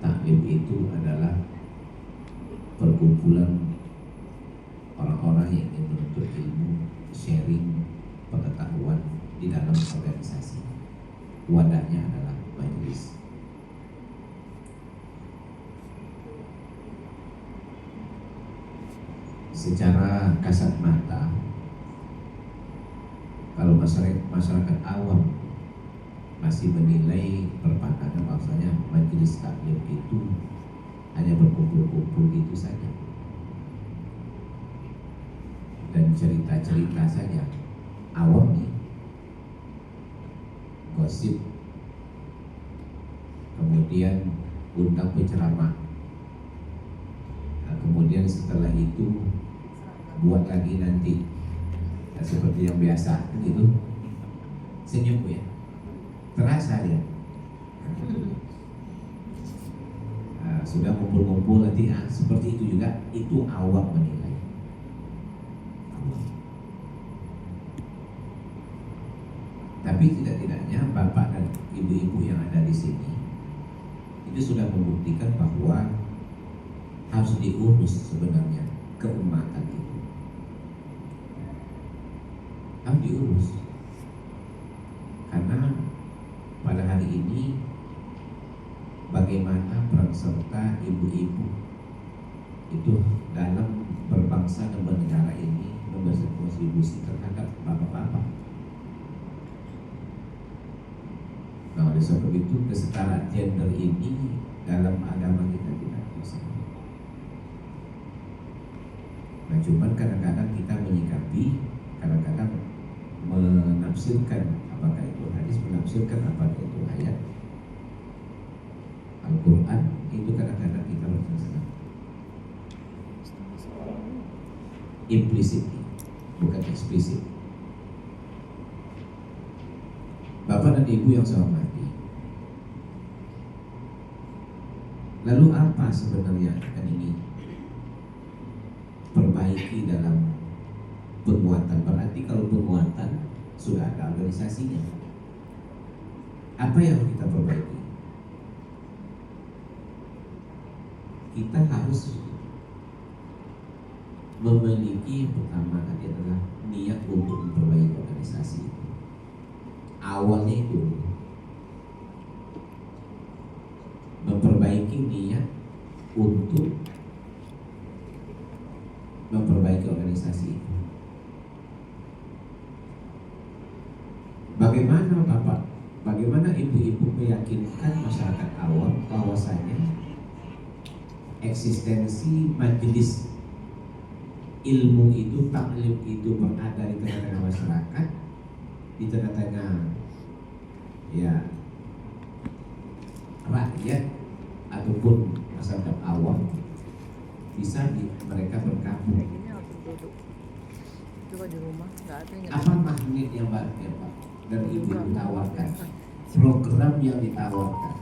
Taklim itu adalah perkumpulan orang-orang yang ingin menuntut ilmu, sharing pengetahuan di dalam organisasi. Wadahnya adalah majelis. Secara kasat mata, kalau masyarakat awam masih menilai berpandangan bahwasanya majelis taklim itu hanya berkumpul-kumpul itu saja dan cerita-cerita saja, awam nih, gosip, kemudian undang penceramah. Nah, kemudian setelah itu buat lagi nanti seperti yang biasa gitu. Senyum ya, terasa ya. Nah, sudah ngumpul-ngumpul nanti seperti itu juga, itu awam menilai. Tapi tidak-tidaknya bapak dan ibu-ibu yang ada di sini itu sudah membuktikan bahwa harus diurus sebenarnya keumatan itu. Harus diurus. Karena pada hari ini bagaimana peran serta ibu-ibu itu dalam berbangsa dan bernegara ini memberikan kontribusi terhadap bapak-bapak. Nah, oleh sebab itu kesetaraan gender ini dalam agama kita tidak bisa. Nah, cuman kadang-kadang kita menyikapi, kadang-kadang menafsirkan apakah itu hadis, menafsirkan apakah itu ayat Al-Quran, itu kadang-kadang kita bersalah. Implisit, bukan eksplisit. Bapak dan Ibu yang saya hormati, lalu apa sebenarnya yang ini perbaiki dalam penguatan? Berarti kalau penguatan sudah ada organisasinya. Apa yang kita perbaiki? Kita harus memiliki, pertama tadi adalah niat untuk memperbaiki organisasi itu. Awalnya itu memperbaiki niat untuk memperbaiki organisasi itu. Bagaimana Bapak, bagaimana ibu-ibu meyakinkan masyarakat awam bahwasanya eksistensi majelis ilmu itu, taklim itu berada di tengah-tengah masyarakat, di tengah-tengah ya rakyat ataupun masyarakat awam, bisa mereka bergabung. Coba di rumah nggak ada yang Apa magnet yang Pak dan Ibu tawarkan, program yang ditawarkan?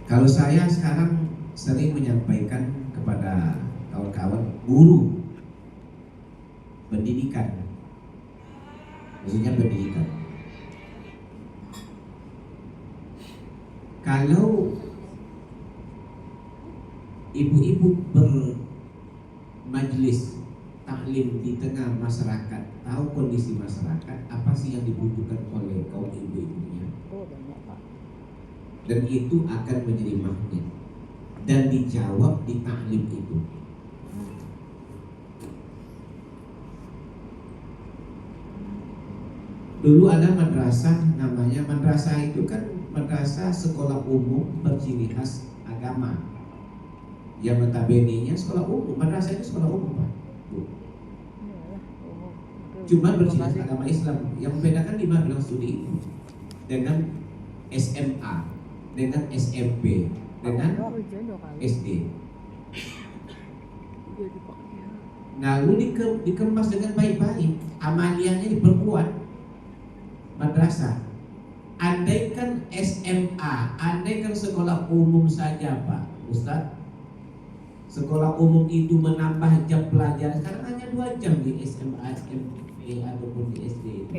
Kalau saya sekarang sering menyampaikan kepada kawan-kawan guru pendidikan, maksudnya pendidikan, kalau ibu-ibu bermajelis taklim di tengah masyarakat, tahu kondisi masyarakat, apa sih yang dibutuhkan oleh kaum ibu-ibunya, dan itu akan menjadi magnet dan dijawab di taklim itu. Dulu ada madrasah, namanya madrasah itu kan madrasah sekolah umum berciri khas agama. Yang notabene-nya sekolah umum, madrasah itu sekolah umum, Pak. Cuma berciri khas agama Islam. Yang membedakan di mana studi itu dengan SMA, dengan SMP, dengan SD. Lalu dikemas dengan baik-baik, amaliyahnya diperkuat. Madrasah, andaikan SMA, andaikan sekolah umum saja Pak Ustaz, sekolah umum itu menambah jam pelajaran, sekarang hanya 2 jam di SMA, SMP ataupun di SD.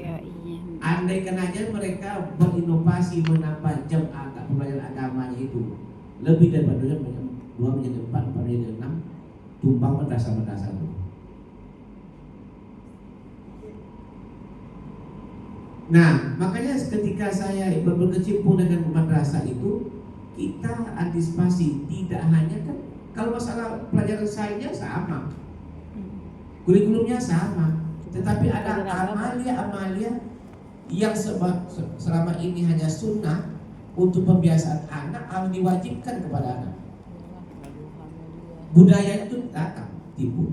Andaikan aja mereka berinovasi menambah jam pelajaran agamanya itu lebih daripada 2 menjadi 4, 4 menjadi 6, tumpang madrasah-madrasah itu. Nah, makanya ketika saya berkecimpung dengan madrasah itu, kita antisipasi tidak hanya kan, kalau masalah pelajaran sainsnya sama, kurikulumnya sama, tetapi ada amalia-amalia yang selama ini hanya sunnah untuk pembiasaan anak harus diwajibkan kepada anak. Budaya itu datang timbul.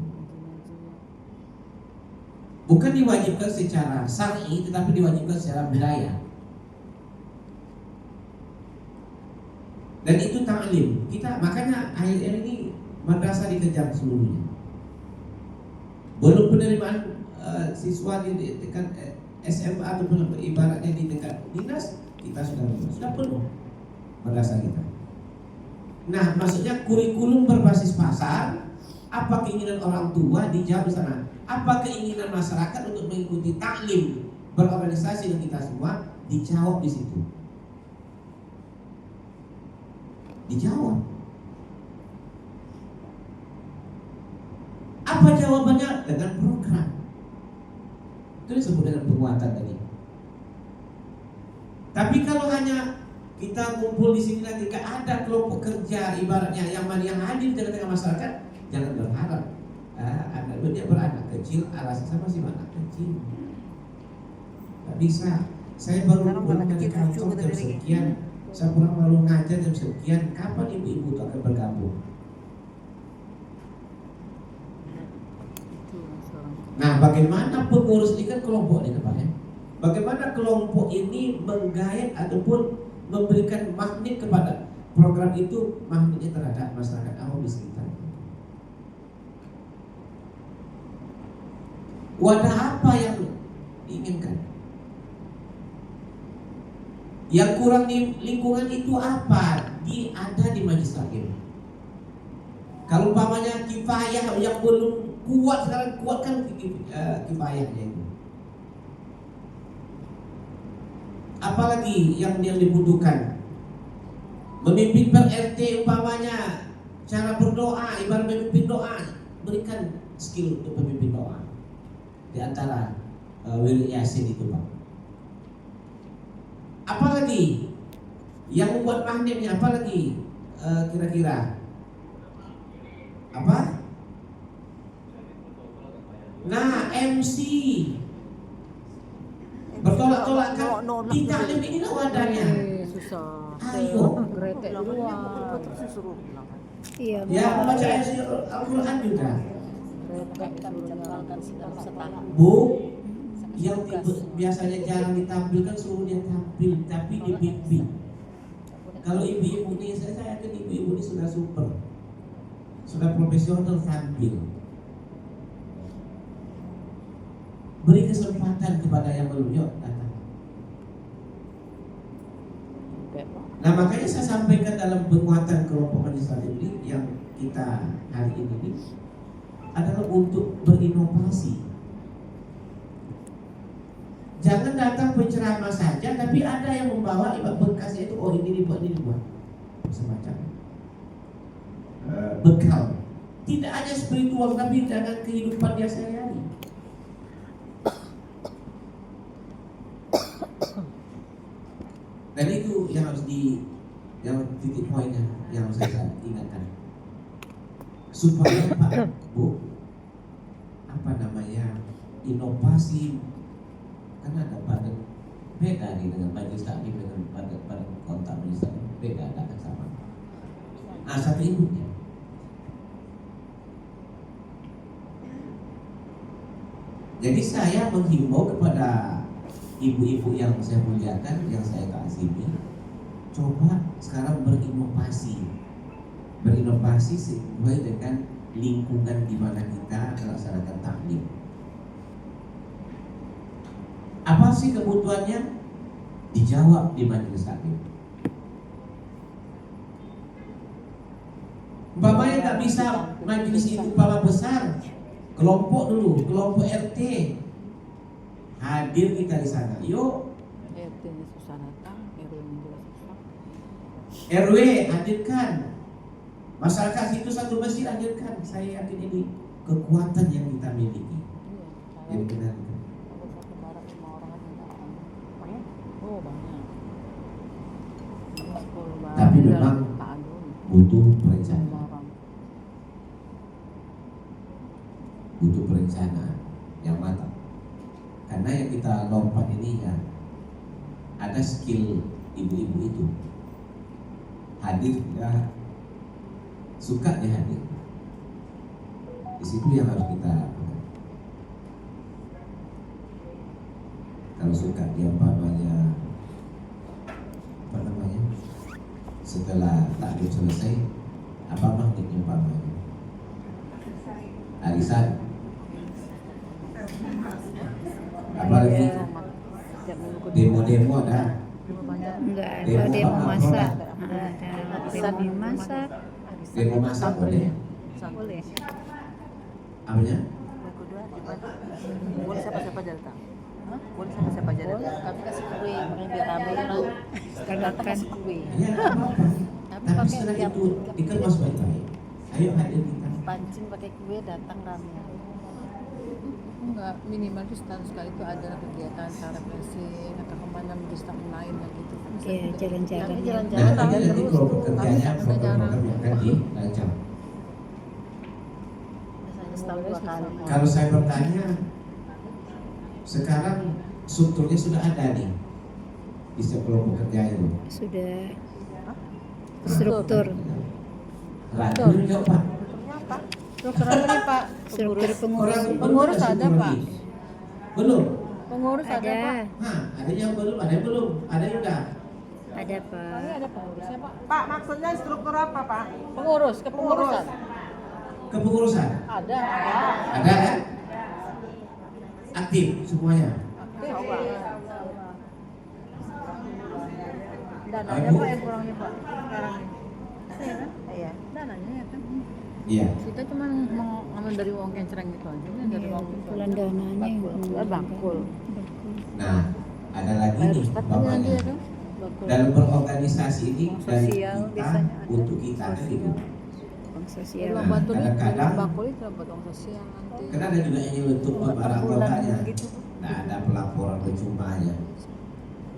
Bukan diwajibkan secara syar'i, tetapi diwajibkan secara budaya. Dan itu ta'lim. Kita makanya akhir-akhir ini madrasah dikejar seluruhnya. Belum penerimaan siswa di tingkat SMA ataupun ibaratnya di tingkat dinas, kita sudah penuh madrasah kita. Nah, maksudnya kurikulum berbasis pasar. Apa keinginan orang tua dijawab di sana. Apa keinginan masyarakat untuk mengikuti taklim berorganisasi dengan kita semua dijawab di situ. Dijawab. Apa jawabannya? Dengan program. Itu disebut dengan penguatan tadi. Tapi kalau hanya kita kumpul di sini nanti gak ada kelompok kerja ibaratnya yang hadir di tengah-tengah masyarakat, jangan berharap anak dia beranak kecil, alasan masih anak kecil. Gak bisa. Saya baru dari kantor jam sekian, saya pulang baru ngajar jam sekian. Kapan ibu-ibu itu akan bergabung? Nah, bagaimana pengurus ini kan kelompok ini Pak ya? Bagaimana kelompok ini menggait ataupun memberikan magnet kepada program itu, magnetnya terhadap masyarakat awam di sekitar. Wadah apa yang diinginkan? Yang kurang di lingkungan itu apa? Ada di majelis taklim. Kalau umpamanya kifayah yang belum kuat, sekarang kuatkan kifayahnya itu. Apalagi yang dibutuhkan? Memimpin per RT umpamanya, cara berdoa, ibarat memimpin doa, berikan skill untuk memimpin doa. Di antara Wili Yasin itu Pak. Apalagi yang membuat magnetnya, apalagi kira-kira apa? Nah, MC bertolak-tolakkan di taklim ini wadahnya. Susah. Ayo. Gretek duluan. Iya. Ya, membaca ayat Al-Quran juga. Bu, yang biasanya jarang ditampilkan suruh dia tampil, tapi dibimbing. Kalau ibu-ibu ini, saya yakin ibu-ibu ini sudah super, sudah profesional tampil. Beri kesempatan kepada yang belum, yuk datang. Nah, makanya saya sampaikan dalam penguatan kelompok majelis taklim ini yang kita hari ini adalah untuk berinovasi. Jangan datang penceramah saja, tapi ada yang membawa bekasnya itu, oh ini dibuat, semacam bekal. Tidak hanya spiritual, tapi dengan kehidupan dia sehari-hari. Dan itu yang harus yang titik poinnya yang saya ingatkan. Supaya Pak Bu, inovasi, kan ada badan beda nih dengan majelis taklim dengan badan kontak majelis taklim beda, ada kan sama. Nah, satu induknya. Jadi saya menghimbau kepada ibu-ibu yang saya muliakan, yang saya kasih, coba sekarang berinovasi sesuai dengan lingkungan di mana kita melaksanakan taklim. Apa sih kebutuhannya? Dijawab di majelis taklim. Umpamanya nggak bisa majelis itu umpama besar, kelompok dulu, kelompok RT hadir kita di sana. Yuk. RT-nya susah datang, RW-nya juga susah. RW hadirkan. Masyarakat situ satu masjid hadirkan. Saya yakin ini kekuatan yang kita miliki. Jadi benar. Tapi memang butuh perencanaan. Butuh perencanaan yang matang. Karena yang kita lompat ini ya, ada skill ibu-ibu itu hadir ya, suka dia hadir. Di situ yang harus kita lakukan. Kalau suka dia umpamanya setelah taklim selesai apa maknanya umpamanya? Arisan. Apa lagi? Demo-demo ada? Enggak ada demo masak. Ada demo masak. Demo masak boleh? Boleh. Apanya? Boleh siapa-siapa aja datang. Boleh siapa-siapa aja datang. Kami kasih kue, makanya biar rame orang. Datang kasih kue. Iya, nggak apa-apa. Tapi setelah itu dikemas baik-baik. Ayo hadir kita. Pancing pakai kue, datang rame. Enggak, minimal itu setahun sekali itu ada kegiatan cara blessing atau kemana menjadi lain lah gitu. Iya, jalan-jalan. Kami ya. jalan-jalan Nah, rame nanti terus. kalau bekerjanya program-program yang akan dirancang. Biasanya setahun 2 kali. Kalau saya bertanya, sekarang strukturnya sudah ada nih di setiap kelompok kerja itu. Sudah struktur Ragu jawab Pak. Struktur apa nih Pak? struktur pengurus Pengurus ada, Pak. Belum. Pengurus ada Pak. Hah, ada yang belum, ada yang belum, ada yang udah. ada Pak. Ini ada pengurusnya Pak. Pak, maksudnya struktur apa, Pak? Pengurus, kepengurusan. Kepengurusan Ada. ada kan? Aktif semuanya. Coba. Dananya Ibu. Pak yang kurangnya Pak sekarang ini. Iya kan? Iya. Dananya ya kan. Iya. Kita cuma mau ngambil dari uang kencereng itu aja, dari Iya, uang kumpulan dananya yang Bakul. Nah, ada lagi Bayar nih ustadz bapaknya. dia tuh. Bakul. Dalam berorganisasi ini Uang dari sosial kita biasanya ada. untuk kita kan gitu. uang Jadi sosial. uang batu nih, kadang-kadang- bakul itu buat uang sosial nanti. Kan ada juga yang untuk para anggotanya. gitu. Nah, ada pelaporan percumanya.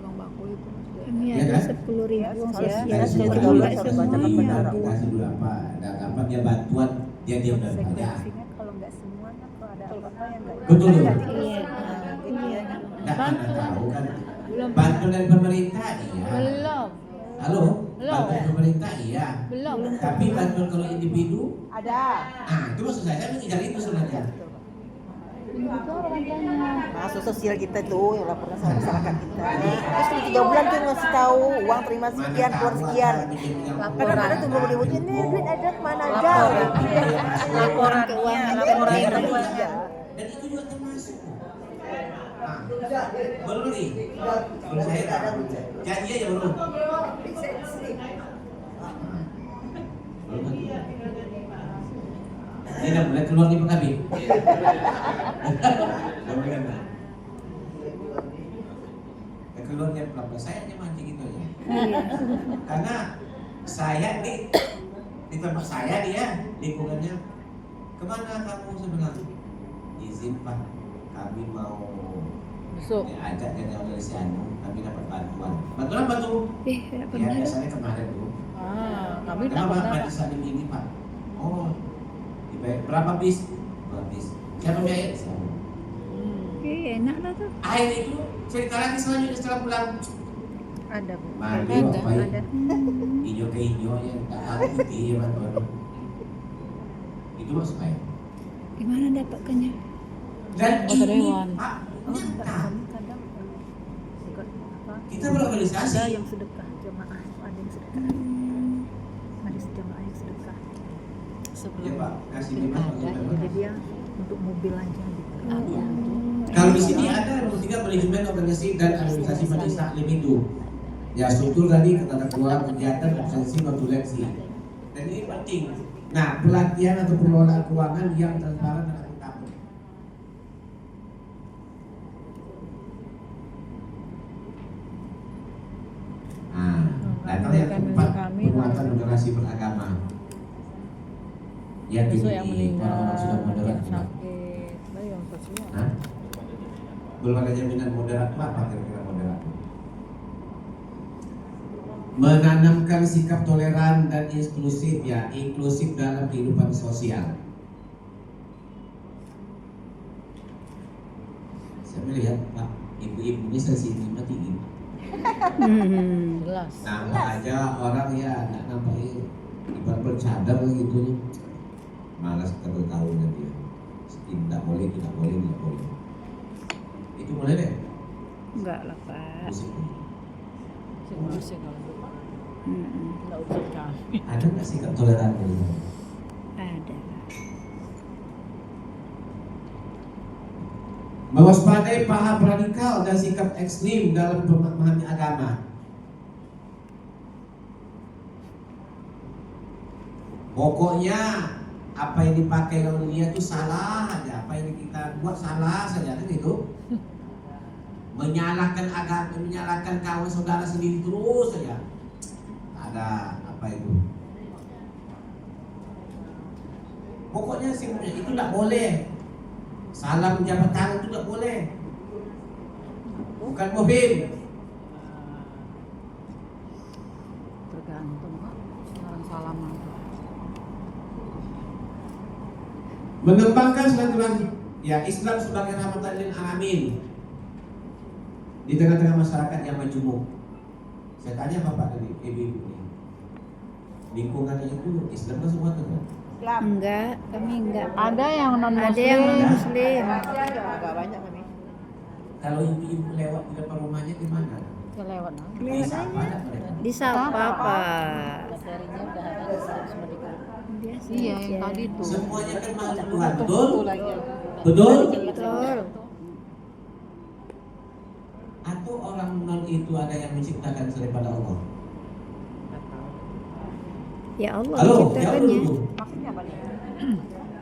Uang bakul itu. Kami Iya ada kan? 10.000 uang Iya, sosial, iya, tapi iya, enggak iya, semuanya. iya. Bu. Kasih dulu apa? Dan apa dia bantuan dia diam dan saja. Sekuensinya kalau nggak semuanya kalau ada apa-apa yang nggak Betul. Iya. gitu ya. Nggak pernah tahu kan. Belum. Bantuan dari pemerintah iya. Belum. Halo, Belum. bantuan dari pemerintah iya. Belum. Tapi bantuan kalau individu, Ada. itu maksud saya mengejar itu sebenarnya. Itu orang tanya. Masuk sosial kita tuh yang laporan sama masyarakat kita. Terus 3 bulan tuh ngasih tahu uang terima sekian, keluar sekian. Kadang-kadang tuh belum dibutuhin nih duit ada kemana aja. Laporan keuangan laporan penting. keuangan. Dan itu juga termasuk. Nah, baru nih, kalau saya tahu, janji aja baru. Ini udah mulai keluar nih pengabi. Keluarnya pelan-pelan, saya hanya mancing itu aja. Karena saya nih di tempat saya nih ya lingkungannya, kemana kamu sebenarnya? Izin Pak, kami mau Besok. diajak dari si Anu, kami dapat bantuan. Bantuan apa tuh? Nggak Ya pernah. biasanya kemarin tuh. Kami tak Kenapa pernah. majelis salim ini Pak? Oh, dibayar berapa bis? 2 bis. Siapa biaya? Saya. Enak lah tuh. Air itu cerita lagi selanjutnya setelah pulang. Ada Bu. Mandi Ada, apa ya? ada. Hijau ke hijau ya, tak tahu putih ya bantuan. Itu maksud saya. Gimana dapatkannya? Dan Anggota ini dewan. Pak, nyata. Kami kadang ikut apa? Kita berorganisasi. Ada yang sedekah jemaah, ada yang sedekah. Ada jemaah yang sedekah. Ya Sebelum Pak, kasih lima ada, jadi dia untuk mobil aja gitu. Ada. Kalau di sini ada nomor 3 manajemen organisasi dan administrasi majelis taklim itu. Ya struktur tadi tata kelola kegiatan organisasi konsulensi. Dan ini penting. Nah pelatihan atau pengelolaan keuangan yang transparan dan akuntabel. Nah, datang yang keempat penguatan moderasi beragama. Ya Besok yang ini meninggal, orang-orang sudah moderat. yang sakit, baru yang sosial. Hah? Belum ada jaminan moderat apa kira-kira moderat? Menanamkan sikap toleran dan inklusif ya, inklusif dalam kehidupan sosial. Saya melihat Pak, ibu-ibu ini sensitifnya tinggi. Jelas. Nampak aja orang ya nggak nampak ibarat bercadar gitu nih. Malas kita bergaulnya dia. Tidak boleh, tidak boleh, tidak boleh. Itu boleh deh. Enggak lah Pak. Musik kalau gitu. Enggak usah kami. Ada nggak sikap toleran gitu? Ada. Mewaspadai paham radikal dan sikap ekstrim dalam memahami agama. Pokoknya apa yang dipakai oleh dia itu salah aja, apa yang kita buat salah saja kan itu. Menyalahkan agama, menyalahkan kawan saudara sendiri terus saja. Ada apa itu? Pokoknya itu tidak boleh. Salam jabat tangan itu tidak boleh. Bukan muhim. Tergantung orang salaman. Mengembangkan silaturahmi. Ya, Islam sebagai rahmatan lil alamin di tengah-tengah masyarakat yang majemuk. Saya tanya Bapak tadi, ibu-ibu ini, lingkungan itu Islam kan semua kan? Enggak, kami enggak. Ada yang non muslim. Ada yang non muslim. Agak banyak kami. Kalau ibu-ibu lewat di depan rumahnya gimana? Ya lewat Disapa ada mereka. Disapa Pak. materinya udah ada semua di Biasa iya aja. yang tadi tuh Semuanya kan makhluk Tuhan, betul? lagi Betul? Betul. Atau orang non itu ada yang menciptakan daripada Allah? Ya Allah Halo, jawab menciptakannya. dulu. Maksudnya apa nih?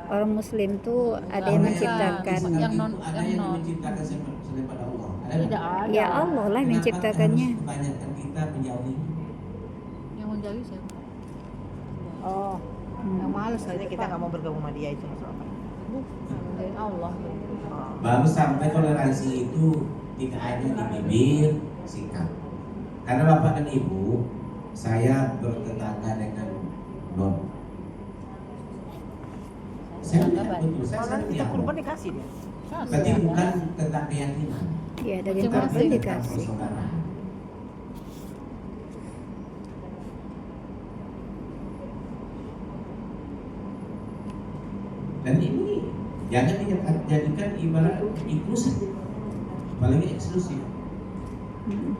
Orang muslim tuh ada yang menciptakan. yang non ada yang yang non menciptakan daripada Allah. Ada tidak nggak? ada Ya Allah lah yang Kenapa menciptakannya. harus kebanyakan kita menjauhi? yang menjadi siapa Oh, yang males maksudnya aja kita nggak mau bergabung sama dia itu maksud apa? bukan menjadi Allah Baru sampai toleransi itu tidak hanya di bibir, sikap. Karena bapak dan ibu, saya bertetangga dengan non. Saya lihat betul, saya Kalau sering nanti kita dialog. kurban dikasih dia. Berarti bukan tentang keyakinan, Ya daging Masing-masing. korban tentang dikasih. persaudaraan. Dan ini jangan dijadikan ibarat inklusif, apalagi eksklusif. Mm.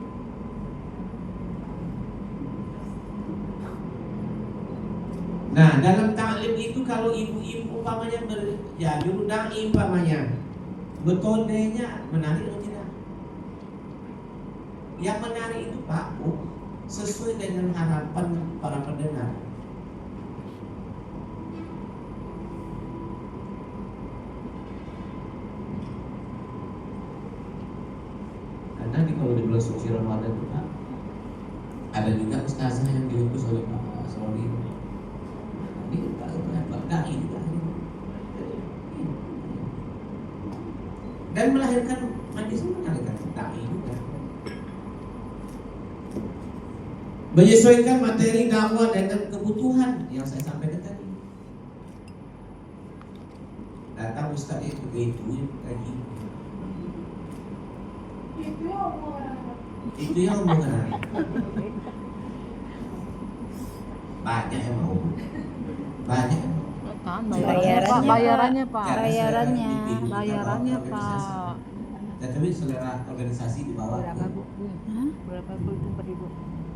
Nah, dalam taklim itu kalau ibu-ibu umpamanya jadi dai umpamanya, metodenya menarik atau tidak? Yang menarik itu Pak, sesuai dengan harapan para pendengar. Karena kalau di bulan suci Ramadan itu Pak, ada juga ustazah yang diutus oleh Pak Soli. Ini Pak Dai juga. Dan melahirkan majlis, melahirkan Dai juga. Menyesuaikan materi dakwah dengan kebutuhan yang saya sampaikan tadi. Datang Ustaz itu begitu lagi. Itu yang omongan. Banyak yang mau. Banyak. kan Bayarannya, bayarannya Pak Karena Bayarannya. selera individu, bayarannya di bawah organisasi. Pak Tetapi selera organisasi di bawah. berapa Bu? Hah? Berapa Bu itu per ibu?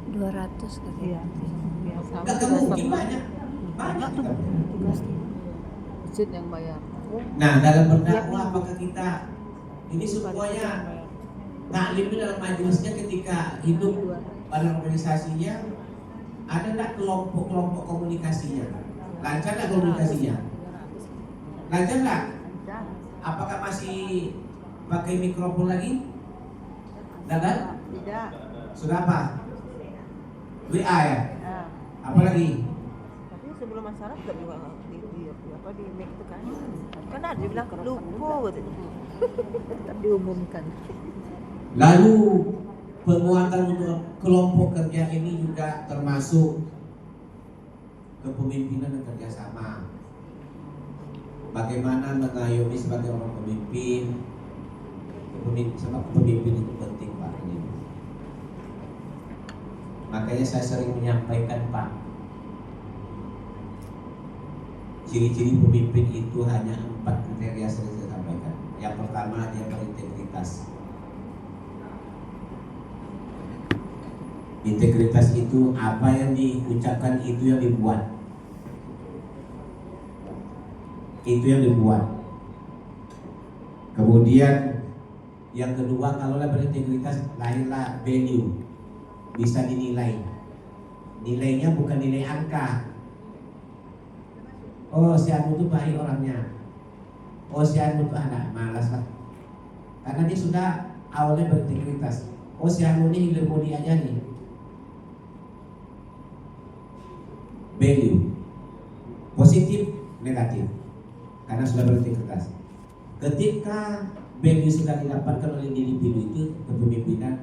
200 katanya. Biasa Enggak mungkin banyak. Banyak kita. masjid yang bayar Nah, dalam berdakwah apakah kita ini semuanya taklim dalam majelisnya ketika hidup pada organisasinya ada enggak kelompok-kelompok komunikasinya? Lancar enggak komunikasinya? Lancar enggak? Apakah masih pakai mikrofon lagi? Tidak? Tidak. Sudah apa? WA ya? Nah, Apa lagi? tapi sebelum masalah tetap juga di make itu kan. Kan ada dia bilang lupa gitu. tetap diumumkan Lalu penguatan untuk kelompok kerja ini juga termasuk kepemimpinan dan kerjasama. Bagaimana mengayomi sebagai orang pemimpin? Sebab pemimpin itu penting Pak ini. Makanya saya sering menyampaikan Pak, ciri-ciri pemimpin itu hanya 4 kriteria sering saya sampaikan. Yang pertama dia berintegritas. Integritas itu apa yang diucapkan itu yang dibuat. Itu yang dibuat. Kemudian yang kedua, kalaulah berintegritas lahirlah value, bisa dinilai. Nilainya bukan nilai angka. Oh, si Anu itu baik orangnya. Oh, si Anu itu anak malas lah. Karena dia sudah awalnya berintegritas. Oh, si Anu ini hilir bodi aja nih. Value positif, negatif, karena sudah berintegritas. Ketika value sudah didapatkan oleh individu itu kepemimpinan,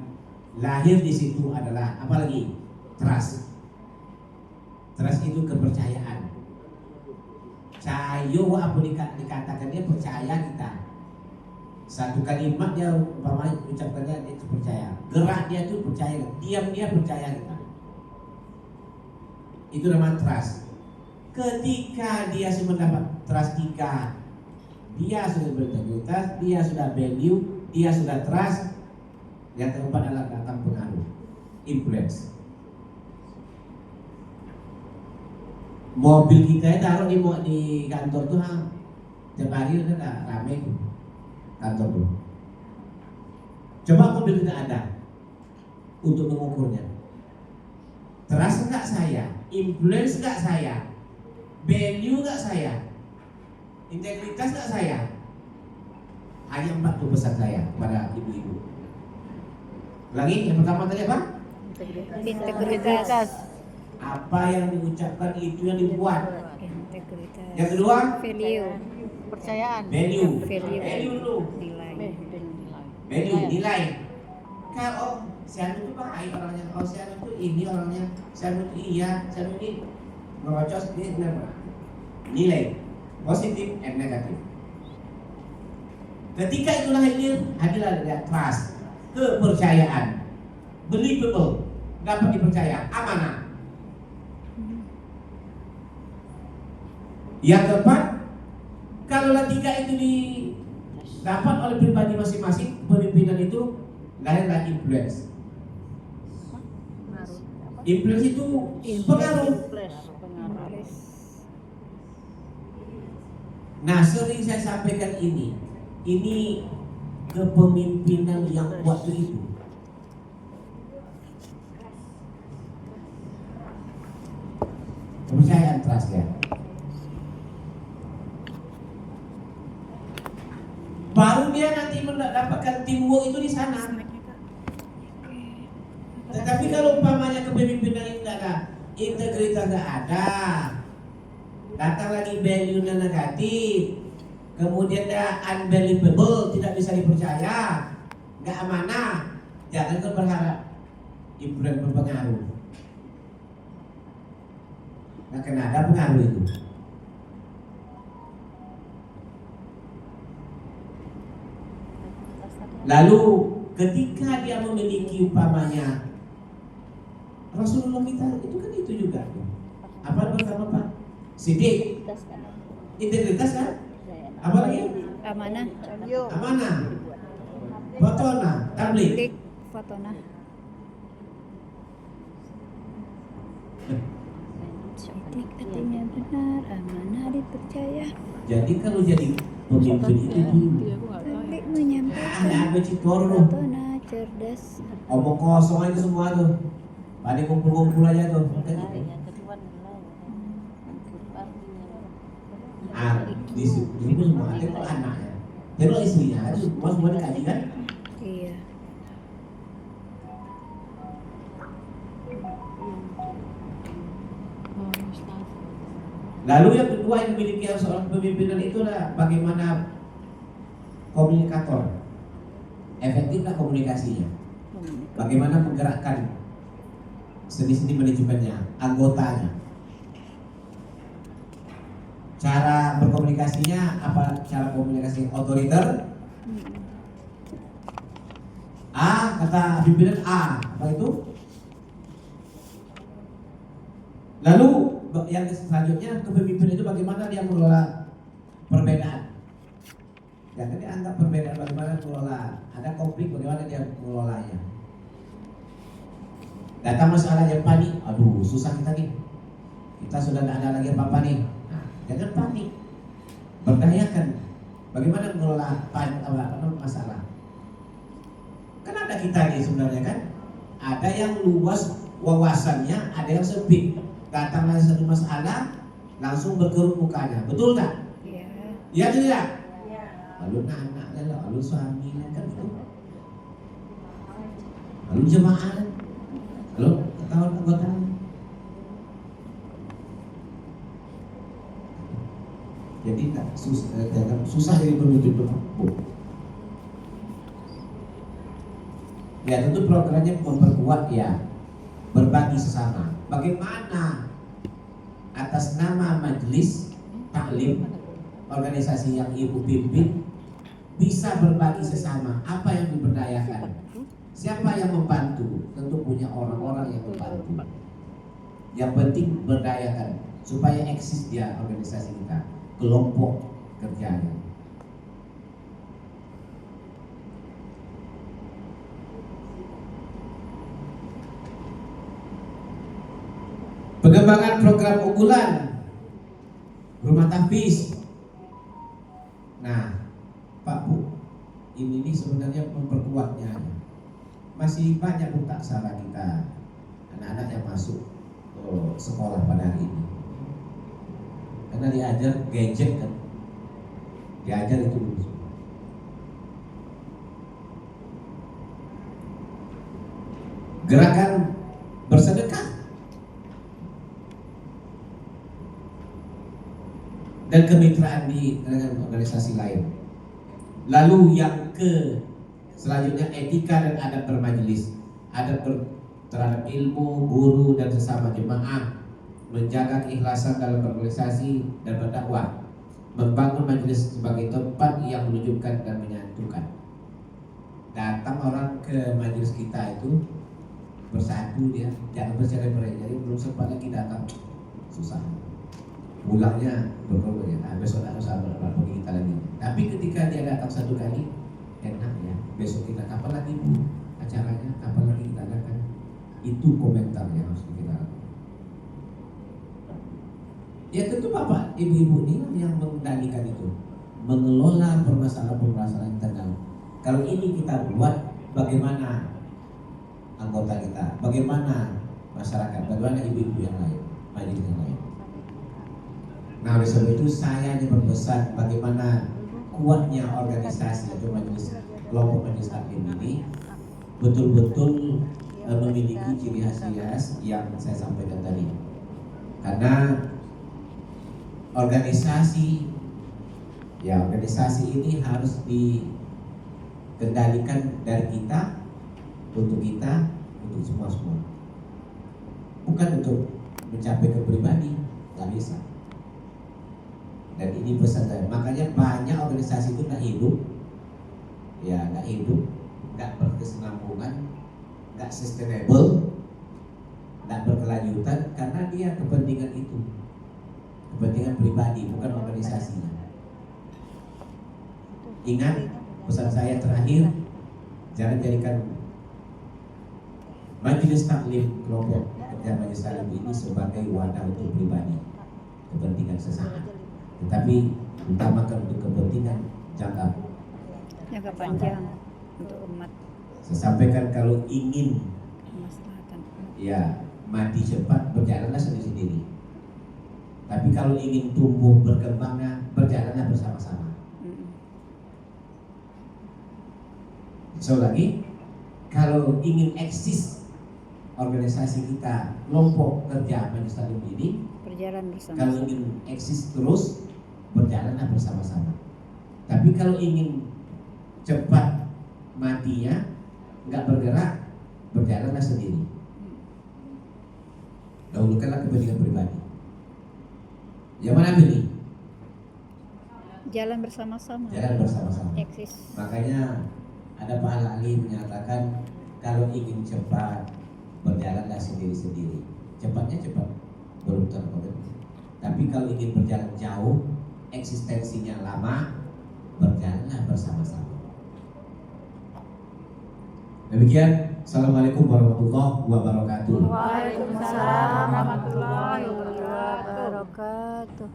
lahir di situ adalah apalagi trust. Trust itu kepercayaan. Cayo apa dikatakan dia percaya kita. Satu kalimat dia umpamanya ucapkannya dia percaya. Gerak dia itu percaya, diam dia percaya kita. Itu namanya trust. Ketika dia sudah mendapat trust, tiga, dia sudah berintegritas, dia sudah value, dia sudah trust. Yang keempat adalah datang pengaruh, influence. Mobil kita taruh di kantor tuh, tiap hari udah ramai tuh kantor tuh. Coba mobil kita ada untuk mengukurnya. Trust enggak saya, influence enggak saya, value enggak saya, integritas enggak saya. Hanya 4 tuh pesan saya kepada ibu-ibu. Lagi yang pertama tadi apa? Integritas. Apa yang diucapkan itu yang dibuat. Integritas. Yang kedua, Value. Percayaan. value. Value. Value dulu. Nilai. Value, nilai. Kalau si Anu itu baik orangnya, oh si Anu itu ini orangnya, si Anu itu iya, si Anu ini ngerocos, ini benar. Nilai positif and negatif. Ketika itulah hadirlah trust, kepercayaan, believable, dapat dipercaya, amanah. Yang keempat, kalau tiga itu didapat oleh pribadi masing-masing, pemimpinan itu lahirlah influence. Influence itu pengaruh. Nah, sering saya sampaikan ini kepemimpinan yang waktu itu. Kepercayaan, trust ya. Baru dia nanti mendapatkan teamwork itu di sana. Tetapi kalau umpamanya kepemimpinan ini tidak ada, integritas tidak ada, datang lagi value-nya negatif, kemudian dia unbelievable, tidak bisa dipercaya, nggak amanah, jangan kau berharap influence berpengaruh. Nggak kena ada pengaruh itu. Lalu ketika dia memiliki umpamanya Rasulullah kita itu kan itu juga. Apa pertama Pak? Sidik. Integritas kan? Apa lagi? Amanah. Amanah. Fotona, tabligh. Fotona. Sidik artinya benar, amanah dipercaya. Jadi kalau jadi pemimpin itu Tabligh menyampaikan. ada citor loh. Fotona cerdas. Omong kosong aja semua tuh. Pada kumpul-kumpul aja tuh. Di situ semua ada kok anaknya. Jadi lo istrinya itu semua dikaji kan? Iya. Lalu yang kedua yang dimiliki seorang pemimpinan itu adalah bagaimana komunikator. Efektiflah komunikasinya. Bagaimana menggerakkan sendi-sendi manajemennya, anggotanya. Cara berkomunikasinya apa? Cara komunikasi otoriter. A, kata pimpinan A, apa itu? Lalu yang selanjutnya kepemimpinan itu bagaimana dia mengelola perbedaan. Jangan dia anggap perbedaan bagaimana mengelola. Ada konflik bagaimana dia mengelolanya. Datang masalahnya panik, aduh susah kita nih. Kita sudah tidak ada lagi apa-apa nih. Nah, jangan panik. Berdayakan. Bagaimana mengelola masalah? Kan ada kita nih sebenarnya kan. Ada yang luas wawasannya, ada yang sempit. Datang lagi satu masalah, langsung berkerut mukanya. Betul tak? Iya. Iya tidak? Iya. Lalu anak-anaknya, lalu suaminya kan itu. Lalu jemaah, lalu kawan anggota. Jadi susah jadi pemimpin pemabuk. Ya tentu programnya memperkuat ya, berbagi sesama. Bagaimana atas nama majelis taklim organisasi yang ibu pimpin bisa berbagi sesama, apa yang diberdayakan, siapa yang membantu, tentu punya orang-orang yang membantu. Yang penting berdayakan supaya eksis dia organisasi kita, kelompok kerjanya. Pengembangan program unggulan rumah tahfiz. Nah, Pak Bu, ini sebenarnya memperkuatnya. Masih banyak buta salah kita, anak-anak yang masuk sekolah pada hari ini. Karena diajar gadget kan, diajar itu dulu. Gerakan bersedekah dan kemitraan dengan organisasi lain. Lalu yang selanjutnya etika dan adab bermajelis, adab terhadap ilmu, guru dan sesama jemaah, menjaga keikhlasan dalam berorganisasi dan berdakwah, membangun majelis sebagai tempat yang menunjukkan dan menyatukan. Datang orang ke majelis kita itu bersatu dia, jangan bercerai-berai. Jadi belum sempat lagi datang, susah. Pulangnya berkorban ya, besok datang sama pergi kita lagi. Tapi ketika dia datang satu kali, enak ya. Besok kita kapan lagi Bu acaranya, kapan lagi kita adakan. Itu komentar yang harus kita lakukan. Ya tentu Bapak, Ibu-ibu ini yang mengendalikan itu, mengelola permasalahan-permasalahan internal. Kalau ini kita buat, bagaimana anggota kita, bagaimana masyarakat, bagaimana ibu-ibu yang lain, majelis yang lain. Nah oleh sebab itu saya hanya berpesan bagaimana kuatnya organisasi atau majelis kelompok majelis taklim ini betul-betul memiliki ciri khas yang saya sampaikan tadi. Karena organisasi ini harus dikendalikan dari kita, untuk semua. Bukan untuk mencapai ke pribadi, nggak bisa. Dan ini pesan saya. Makanya banyak organisasi itu nggak hidup, nggak berkesinambungan, nggak sustainable, nggak berkelanjutan karena dia kepentingan itu, kepentingan pribadi, bukan organisasinya. Ingat pesan saya terakhir, jangan jadikan majelis taklim kelompok kerja majelis taklim ini sebagai wadah untuk pribadi, kepentingan sesaat. Tetapi utamakan untuk kepentingan jangka panjang untuk umat. Saya sampaikan kalau ingin mati cepat, berjalanlah sendiri-sendiri. Tapi kalau ingin tumbuh berkembangnya, berjalanlah bersama-sama. So lagi, kalau ingin eksis organisasi kita, kelompok kerja majelis taklim ini, berjalan bersama. Kalau ingin eksis terus, berjalanlah bersama-sama. Tapi kalau ingin cepat matinya, nggak bergerak, berjalanlah sendiri. Dahulukanlah kepentingan pribadi. Yang mana pilih? Jalan bersama-sama. Jalan bersama-sama. Eksis. Makanya ada Pak Al-Ali menyatakan kalau ingin cepat, berjalanlah sendiri-sendiri. Cepatnya cepat, belum terkomitmen. Tapi kalau ingin berjalan jauh, eksistensinya lama, berjalanlah bersama-sama. Demikian Assalamualaikum warahmatullahi wabarakatuh. Waalaikumsalam warahmatullahi wabarakatuh.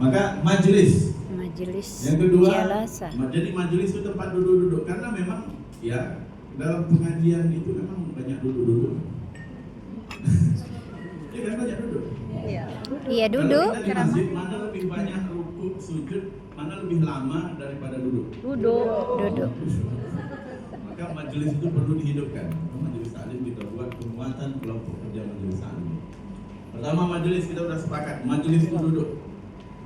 Maka majelis. Majelis Yang kedua, jalasa. jadi majelis itu tempat duduk-duduk karena memang ya dalam pengajian itu memang banyak duduk-duduk. Ya kan banyak duduk. Iya duduk. Kalau kita di masjid mana lebih banyak rukuk, sujud, mana lebih lama daripada duduk? Duduk. Maka majelis itu perlu dihidupkan. Majelis taklim kita buat penguatan kelompok kerja majelis taklim. Pertama majelis kita sudah sepakat, majelis itu duduk.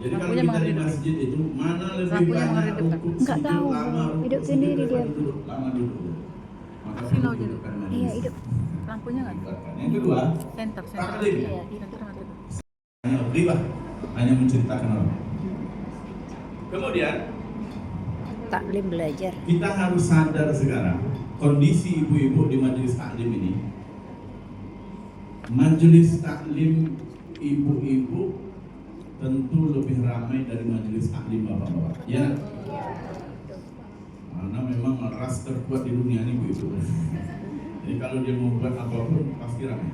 Jadi kalau kita di masjid itu mana lebih banyak rukuk, Enggak sujud, tahu. lama rukuk, Hidup sujud sendiri daripada dia. duduk, lama duduk. Maka perlu dihidupkan majelis. Iya, hidup. Lampunya nggak? Yang kedua, Center. taklim. Iya, center mati. Hanya ghibah, hanya menceritakan orang. Kemudian Taklim belajar. kita harus sadar sekarang kondisi ibu-ibu di majelis taklim ini. Majelis taklim ibu-ibu tentu lebih ramai dari majelis taklim bapak-bapak. Ya. Karena memang ras terkuat di dunia ini ibu-ibu. Jadi kalau dia mau buat apapun pasti ramai.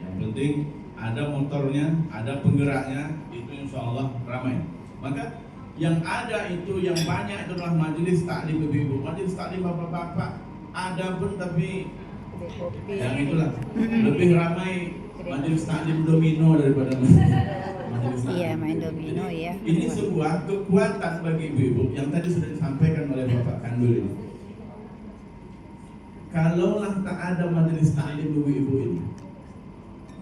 Yang penting ada motornya, ada penggeraknya, itu insya Allah ramai. Maka yang ada itu yang banyak itu adalah majelis taklim ibu-ibu, majelis taklim bapak-bapak ada pun tapi yang itulah lebih ramai majelis taklim domino daripada majelis taklim. Iya, main domino ya. Ini sebuah kekuatan bagi ibu-ibu yang tadi sudah disampaikan oleh Bapak Kandul ini. Kalaulah tak ada majelis taklim ibu-ibu ini,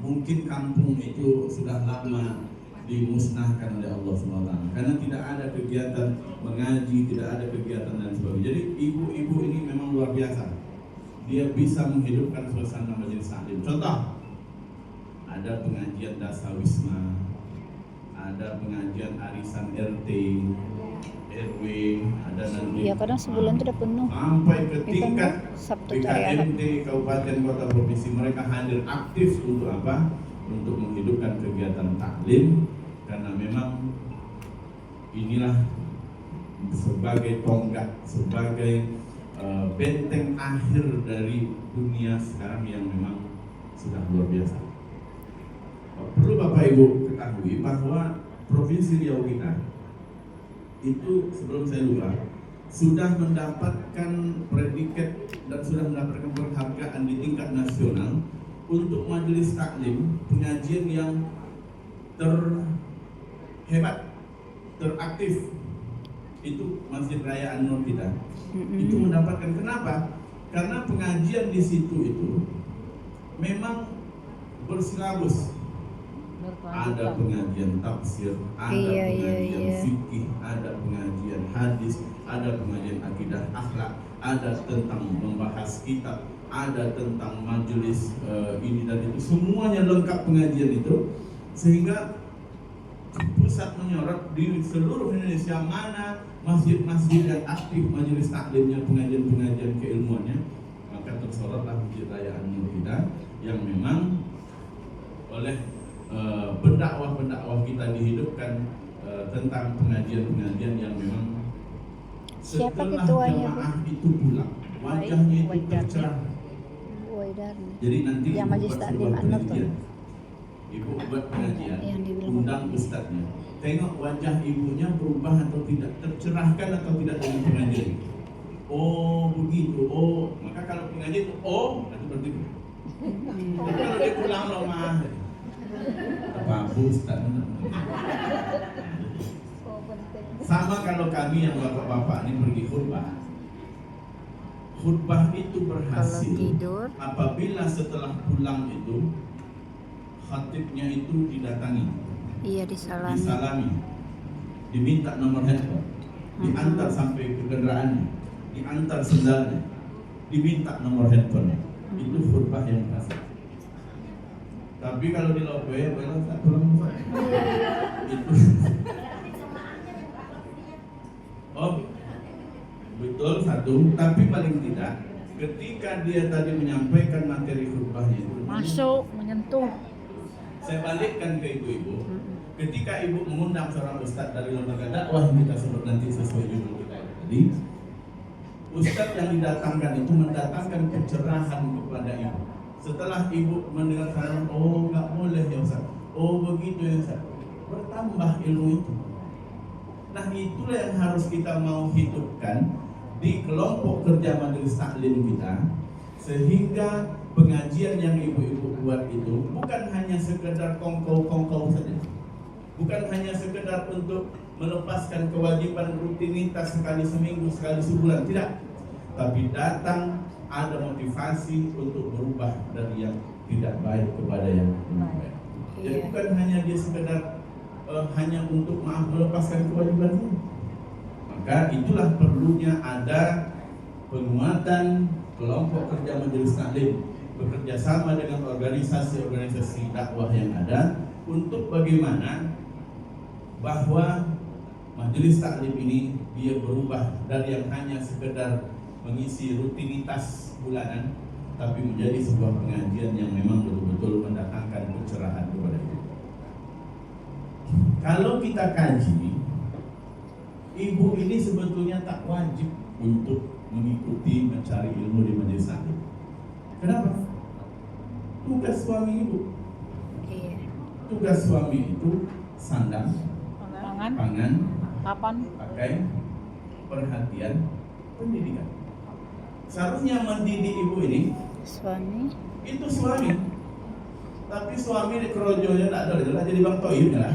mungkin kampung itu sudah lama dimusnahkan oleh Allah SWT karena tidak ada kegiatan mengaji, tidak ada kegiatan dan sebagainya. Jadi ibu-ibu ini memang luar biasa. Dia bisa menghidupkan suasana majelis taklim. Contoh, ada pengajian dasawisma, ada pengajian arisan RT, RW, ada nanti. Iya, kadang sebulan itu udah penuh. Sampai ke Ini kan tingkat Sabtu hari Ahad. BKMT kabupaten kota provinsi mereka hadir aktif untuk apa? Untuk menghidupkan kegiatan taklim karena memang inilah sebagai tonggak, sebagai benteng akhir dari dunia sekarang yang memang sudah luar biasa. Perlu Bapak Ibu ketahui bahwa Provinsi Riau kita itu sebelum saya lupa sudah mendapatkan predikat dan sudah mendapatkan penghargaan di tingkat nasional untuk majelis taklim pengajian yang terhebat, teraktif. Itu Masjid Raya An-Nur kita. Itu mendapatkan, kenapa? Karena pengajian di situ itu memang bersilabus. Ada pengajian tafsir, ada pengajian fikih, ada pengajian hadis, ada pengajian akidah akhlak, ada tentang membahas kitab, ada tentang majelis ini dan itu, semuanya lengkap pengajian itu, sehingga pusat menyorot di seluruh Indonesia mana masjid-masjid yang aktif majelis taklimnya, pengajian-pengajian keilmuannya, maka tersorotlah Masjid Raya An-Nur kita yang memang oleh pendakwah-pendakwah kita dihidupkan tentang pengajian-pengajian yang memang setelah jamaah itu pulang wajahnya itu tercerah. Jadi nanti yang majelis taklim An-Nur tuh. Ibu buat pengajian, Yang dibilang undang ustadznya, tengok wajah ibunya berubah atau tidak, tercerahkan atau tidak dengan pengajian. Oh begitu, oh maka kalau pengajian itu oh nanti berarti. Tapi kalau dia pulang rumah, apa ustadz? Sama kalau kami yang bapak-bapak ini pergi khutbah. Khutbah itu berhasil apabila setelah pulang itu khatibnya itu didatangi, iya disalami, diminta nomor handphone, diantar sampai ke kendaraannya, diantar sendalnya, diminta nomor handphone. Itu khutbah yang berhasil. Tapi kalau di Lope, belum tak pulang itu. Oh, betul satu. Tapi paling tidak, ketika dia tadi menyampaikan materi khutbahnya itu masuk, menyentuh. Saya balikkan ke ibu-ibu. Ketika ibu mengundang seorang ustadz dari lembaga dakwah yang kita sebut nanti sesuai judul kita tadi, Ustadz yang didatangkan itu mendatangkan pencerahan kepada ibu. Setelah ibu mendengar saran, oh nggak boleh ya Ustaz, oh begitu ya Ustaz, bertambah ilmu itu. Nah itulah yang harus kita mau hidupkan di kelompok kerja majelis taklim kita, sehingga pengajian yang ibu-ibu buat itu bukan hanya sekedar kongkow-kongkow saja, bukan hanya sekedar untuk melepaskan kewajiban rutinitas sekali seminggu, sekali sebulan, tidak, tapi datang ada motivasi untuk berubah dari yang tidak baik kepada yang lebih baik. Jadi bukan hanya dia sekedar hanya untuk melepaskan kewajibannya. Maka itulah perlunya ada penguatan kelompok kerja majelis taklim bekerja sama dengan organisasi-organisasi dakwah yang ada untuk bagaimana bahwa majelis taklim ini dia berubah dari yang hanya sekedar mengisi rutinitas bulanan, tapi menjadi sebuah pengajian yang memang betul-betul mendatangkan pencerahan kepada kita. Kalau kita kaji, ibu ini sebetulnya tak wajib untuk mengikuti mencari ilmu di majelis taklim. Kenapa? Tugas suami ibu. Tugas suami itu sandang, pangan, pakai, perhatian, pendidikan. Seharusnya mendidik ibu ini Suami. itu suami, tapi suami di kerojonya tak ada, jadi bang toib lah.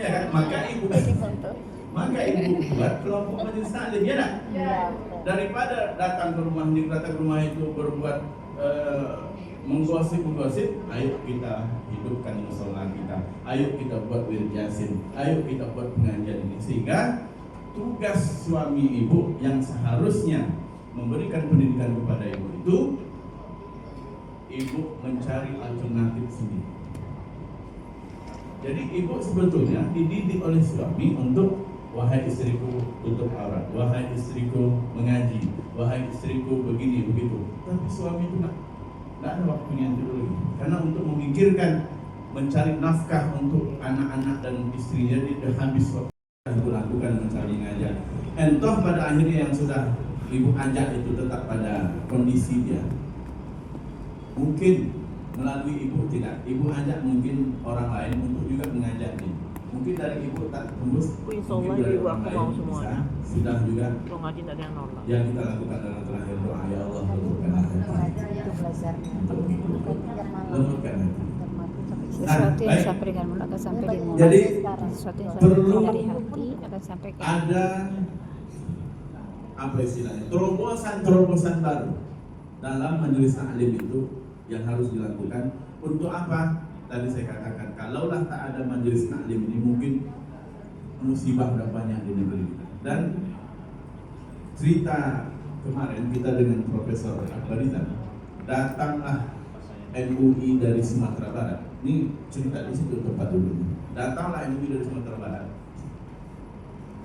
Ya kan? Maka ibu buat kelompok majelis taklim, ya tak? Daripada datang ke rumah itu berbuat menggosip, ayo kita hidupkan musola kita, ayo kita buat wirid yasin, ayo kita buat pengajian ini, sehingga tugas suami ibu yang seharusnya memberikan pendidikan kepada ibu itu, ibu mencari alternatif sendiri. Jadi ibu sebetulnya dididik oleh suami untuk, wahai istriku tutup aurat, wahai istriku mengaji, wahai istriku begini begitu. Tapi suami itu tidak ada waktunya itu lagi, karena untuk memikirkan mencari nafkah untuk anak-anak dan istrinya, dia habis waktu untuk lakukan mencari ngajar. Entah pada akhirnya yang sudah ibu ajak itu tetap pada kondisi dia. Mungkin melalui ibu tidak, ibu ajak mungkin orang lain untuk juga mengajak dia. Mungkin dari ibu tak tembus, mungkin dari orang lain bisa. Sudah juga yang kita lakukan dalam terakhir doa, ya Allah lembutkan hati, lembutkan hati. Sesuatu yang sampai dengan mulut akan sampai di mulut. Jadi Sesuatu yang perlu dari hati akan sampai ke ada apa istilahnya, terobosan baru dalam majelis taklim itu yang harus dilakukan. Untuk apa? Tadi saya katakan, kalaulah tak ada majelis taklim ini, mungkin musibah sudah banyak di negeri kita. Dan cerita kemarin kita dengan Profesor Akbarizan, datanglah MUI dari Sumatera Barat. Ini cerita di situ tempat dulu. Datanglah MUI dari Sumatera Barat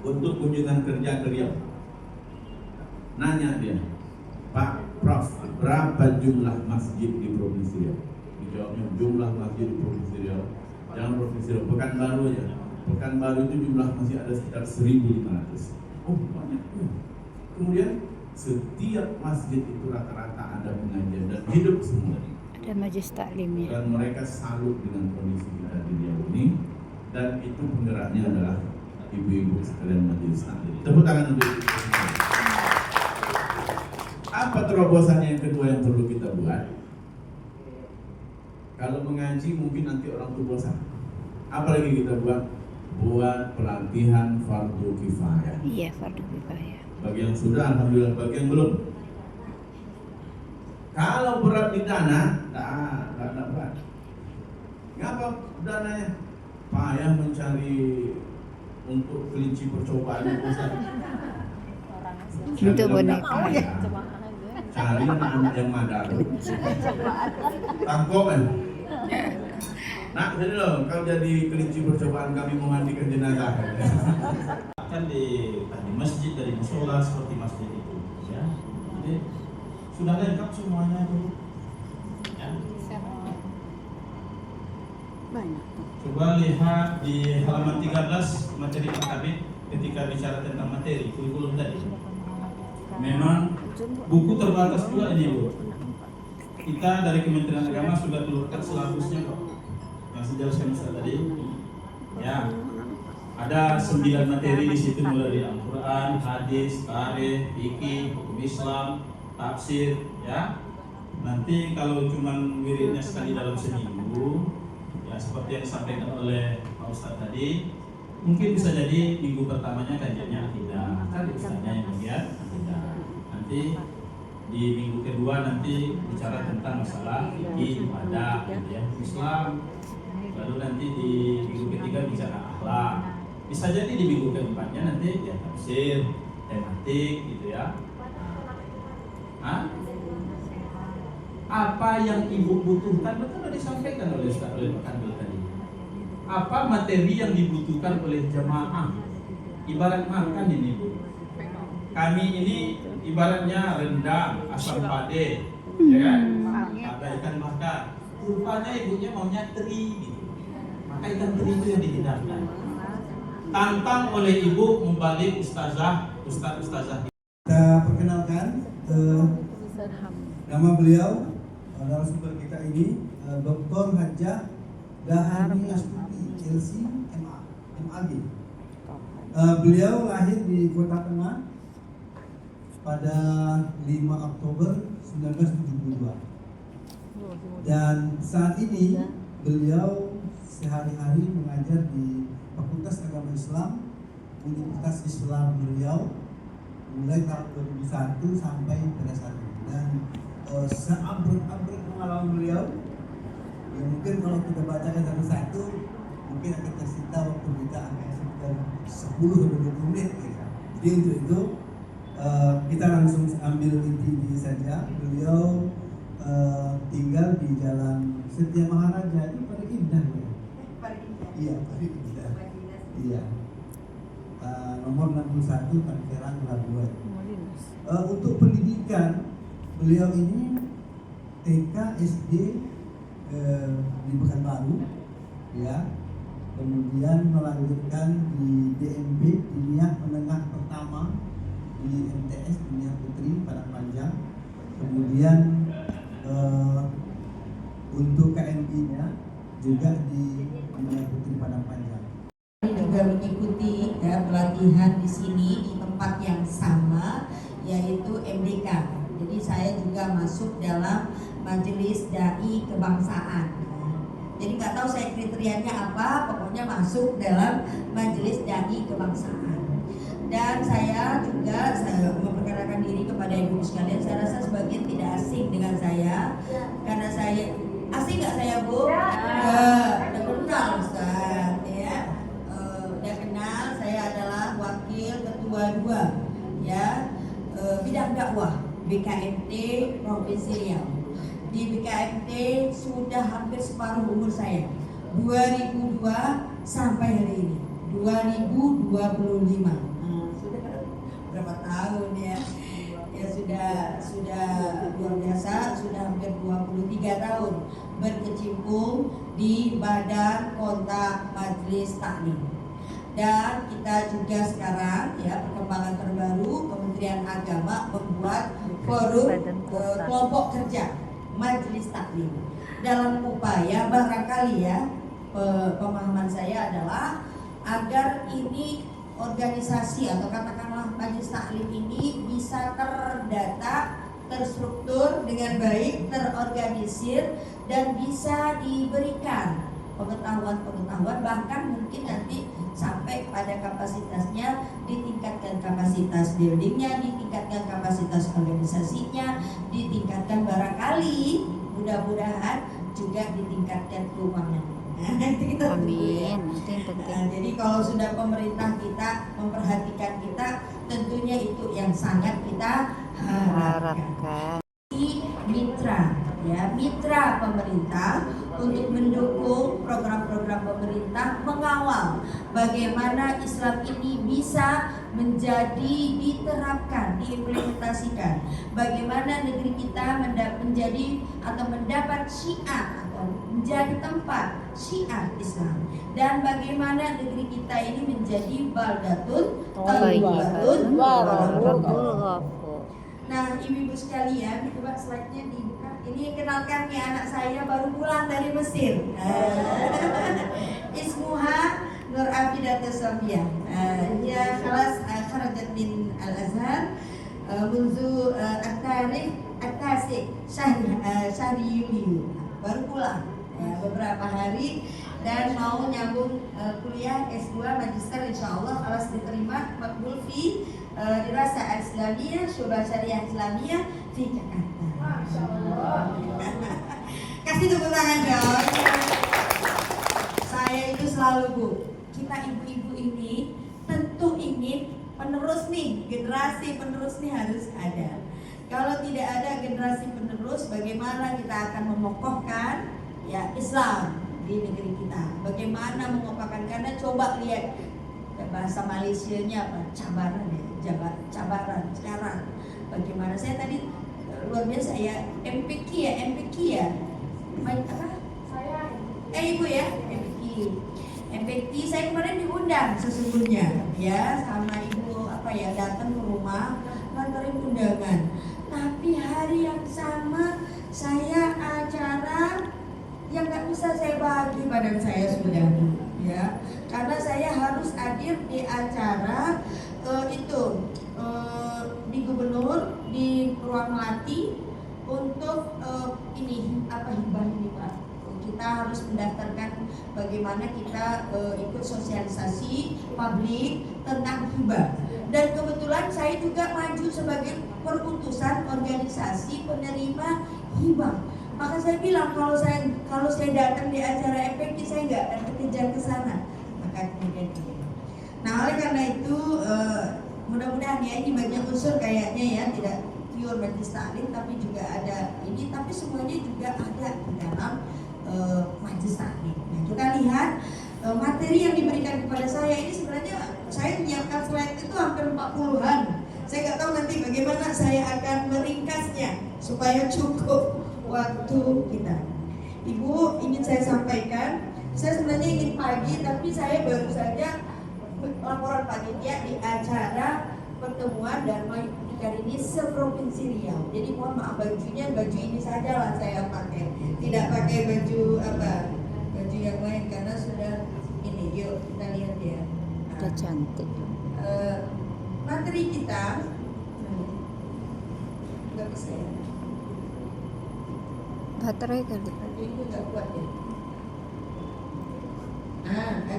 untuk kunjungan kerja ke Riau. Nanya dia, Pak Prof, berapa jumlah masjid di Provinsi Riau? Dijawabnya, jumlah masjid di Provinsi Riau, jangan Provinsi Riau, Pekanbaru aja. Pekanbaru itu jumlah masjid ada sekitar 1.500. Oh banyak. Kemudian setiap masjid itu rata-rata ada pengajian dan hidup semua. ada majelis taklimnya. Dan mereka salut dengan kondisi kita di Riau ini, dan itu penggeraknya adalah ibu-ibu sekalian majelis taklim. Tepuk tangan untuk ibu. Apa terobosan yang kedua yang perlu kita buat? Kalau mengaji mungkin nanti orang tua bosan. Apa lagi kita buat? Buat pelatihan fardu kifayah. Iya, fardu kifayah. Bagi yang sudah, alhamdulillah. Bagi yang belum, kalau berat di dana, tak berat. Ngapa dananya? Payah mencari untuk kelinci percobaan Ustaz. Untuk boneka. Cari anak-anak yang madar. Tangkap kan? Nak, jadi loh, kau jadi kelinci percobaan kami memandikan jenazah. Kan di masjid, dari musola seperti masjid itu, ya. Jadi sudah lengkap semuanya itu. Ya. Banyak. Coba lihat di halaman 13 materi Makabit ketika bicara tentang materi kurikulum tadi. memang buku terbatas juga ini Bu. Kita dari Kementerian Agama sudah keluarkan silabusnya kok, yang dijelaskan Ustaz tadi. Ya, ada 9 materi di situ, mulai dari Al-Quran, hadis, tarikh, fikih, hukum Islam, tafsir. Ya, nanti kalau cuman wiridnya sekali dalam seminggu, ya seperti yang disampaikan oleh Pak Ustadz tadi, mungkin bisa jadi minggu pertamanya kajiannya akidah, kan Ustadznya yang bagian akidah. Nanti di minggu kedua nanti bicara tentang masalah fikih, ibadah, gitu ya, Islam. Lalu nanti di minggu ketiga bicara akhlak. Bisa jadi di minggu keempatnya nanti ya tafsir, tematik, gitu ya. Hah? Apa yang ibu butuhkan betul sudah disampaikan oleh Ustaz oleh Pak Kandil tadi. Apa materi yang dibutuhkan oleh jamaah? Ibarat makan ini Bu. Kami ini ibaratnya rendang, asam pade, ya kan? Ada ikan bakar. Rupanya ibunya maunya teri gitu. Maka ikan teri itu yang dihidangkan. Tantang oleh ibu membalik ustazah. Kita perkenalkan nama beliau, narasumber kita ini, Dr. Hajah Dahani Astuti, LC MAG. Beliau lahir di Kota Tengah pada 5 Oktober 1972. Dan saat ini beliau sehari-hari mengajar di Fakultas Agama Islam Universitas Islam Riau mulai tahun 2001 sampai pada saat ini. Dan seabrek-abrek pengalaman beliau, ya mungkin kalau kita bacakan satu-satu mungkin akan tersita waktu kita akan sekitar 10-20 menit ya. Jadi untuk itu kita langsung ambil inti saja. Beliau tinggal di Jalan Setia Maharaja di Paling Indah ya. Iya, Paling Indah. Iya. Nomor 61 Tanggerang Labuan. Untuk pendidikan beliau ini TK, SD di Pekanbaru, ya. Kemudian melanjutkan di DMB Diniyah Menengah Pertama di MTS Diniyah Putri Padang Panjang. Kemudian untuk KMI-nya juga di Diniyah Putri Padang Panjang. Juga mengikuti pelatihan di sini di tempat yang sama, yaitu MDK. Jadi saya juga masuk dalam Majelis Dai Kebangsaan. Jadi nggak tahu saya kriterianya apa, pokoknya masuk dalam Majelis Dai Kebangsaan. Dan saya juga memperkenalkan diri kepada ibu sekalian. Saya rasa sebagian tidak asing dengan saya, karena saya asing nggak saya Bu? Udah kenal Ustaz ya. Udah kenal, saya adalah wakil ketua 2 ya bidang dakwah BKMT Provinsi Riau. Di BKMT sudah hampir separuh umur saya, 2002 sampai hari ini 2025. Sudah berapa tahun ya? Ya sudah luar biasa, sudah hampir 23 tahun berkecimpung di Badan Kontak Majelis Taklim. Dan kita juga sekarang ya, perkembangan terbaru, Kementerian Agama membuat forum kelompok kerja Majelis Taklim dalam upaya barangkali ya, pemahaman saya adalah agar ini organisasi atau katakanlah Majelis Taklim ini bisa terdata, terstruktur dengan baik, terorganisir, dan bisa diberikan pengetahuan-pengetahuan, bahkan mungkin nanti sampai pada kapasitasnya, ditingkatkan kapasitas buildingnya, ditingkatkan kapasitas organisasinya, ditingkatkan barangkali, mudah-mudahan juga ditingkatkan keuangan. Itu kita Amin. jadi kalau sudah pemerintah kita memperhatikan kita, tentunya itu yang sangat kita harapkan. Mitra ya, mitra pemerintah untuk mendukung program-program pemerintah, mengawal bagaimana Islam ini bisa menjadi diterapkan, diimplementasikan, bagaimana negeri kita menjadi atau mendapat syiar atau menjadi tempat syiar Islam, dan bagaimana negeri kita ini menjadi baldatun thayyibatun. Nah, ibu-ibu sekalian, coba slide-nya dibuka. Ini kenalkan nih anak saya baru pulang dari Mesir. Ismuha Nur Afidah Sofia. Dia kelas kharajat min Al-Azhar munzu at-tasik syahri Yuli. Baru pulang beberapa hari dan mau nyambung kuliah S2 magister insyaallah kalau diterima makbul fi dirasa Islamiyah Syu'bah Syariah Islamiyah di Jakarta. Masyaallah. Kasih tepuk tangan dong. Saya itu selalu Bu, kita ibu-ibu ini tentu ingin penerus nih, generasi penerus nih harus ada. Kalau tidak ada generasi penerus, bagaimana kita akan mengokohkan ya Islam di negeri kita? Bagaimana mengokohkan? Karena coba lihat bahasa Malaysianya apa? Cabaran ya, cabaran sekarang. Bagaimana saya tadi luar biasa ya, MPK ya. Main apa? Saya Ibu ya, MPK saya kemarin diundang sesungguhnya ya sama Ibu datang ke rumah nganterin undangan. Tapi hari yang sama saya acara yang nggak bisa saya bagi badan saya sudah ya, karena saya harus hadir di acara di gubernur di Ruang Melati untuk hibah ini Pak. Kita harus mendaftarkan bagaimana kita ikut sosialisasi publik tentang hibah. Dan kebetulan saya juga maju sebagai perutusan organisasi penerima hibah. Maka saya bilang kalau saya datang di acara FPK saya nggak akan kekejar ke sana. Maka kemudian nah oleh karena itu mudah-mudahan ya ini banyak unsur kayaknya ya, tidak pure majelis taklim tapi juga ada ini, tapi semuanya juga ada di dalam majelis taklim. Nah kita lihat materi yang diberikan kepada saya ini sebenarnya saya menyiapkan slide itu hampir 40-an. Saya nggak tahu nanti bagaimana saya akan meringkasnya supaya cukup waktu kita. Ibu ingin saya sampaikan, saya sebenarnya ingin pagi tapi saya baru saja laporan panitia di acara pertemuan Dharma ini seprovinsi Riau. Jadi mohon maaf baju ini saja lah saya pakai, tidak pakai baju yang lain karena sudah ini. Yuk kita lihat ya. Udah cantik. Materi kita nggak bisa ya. Baterai kali. Itu nggak kuat ya.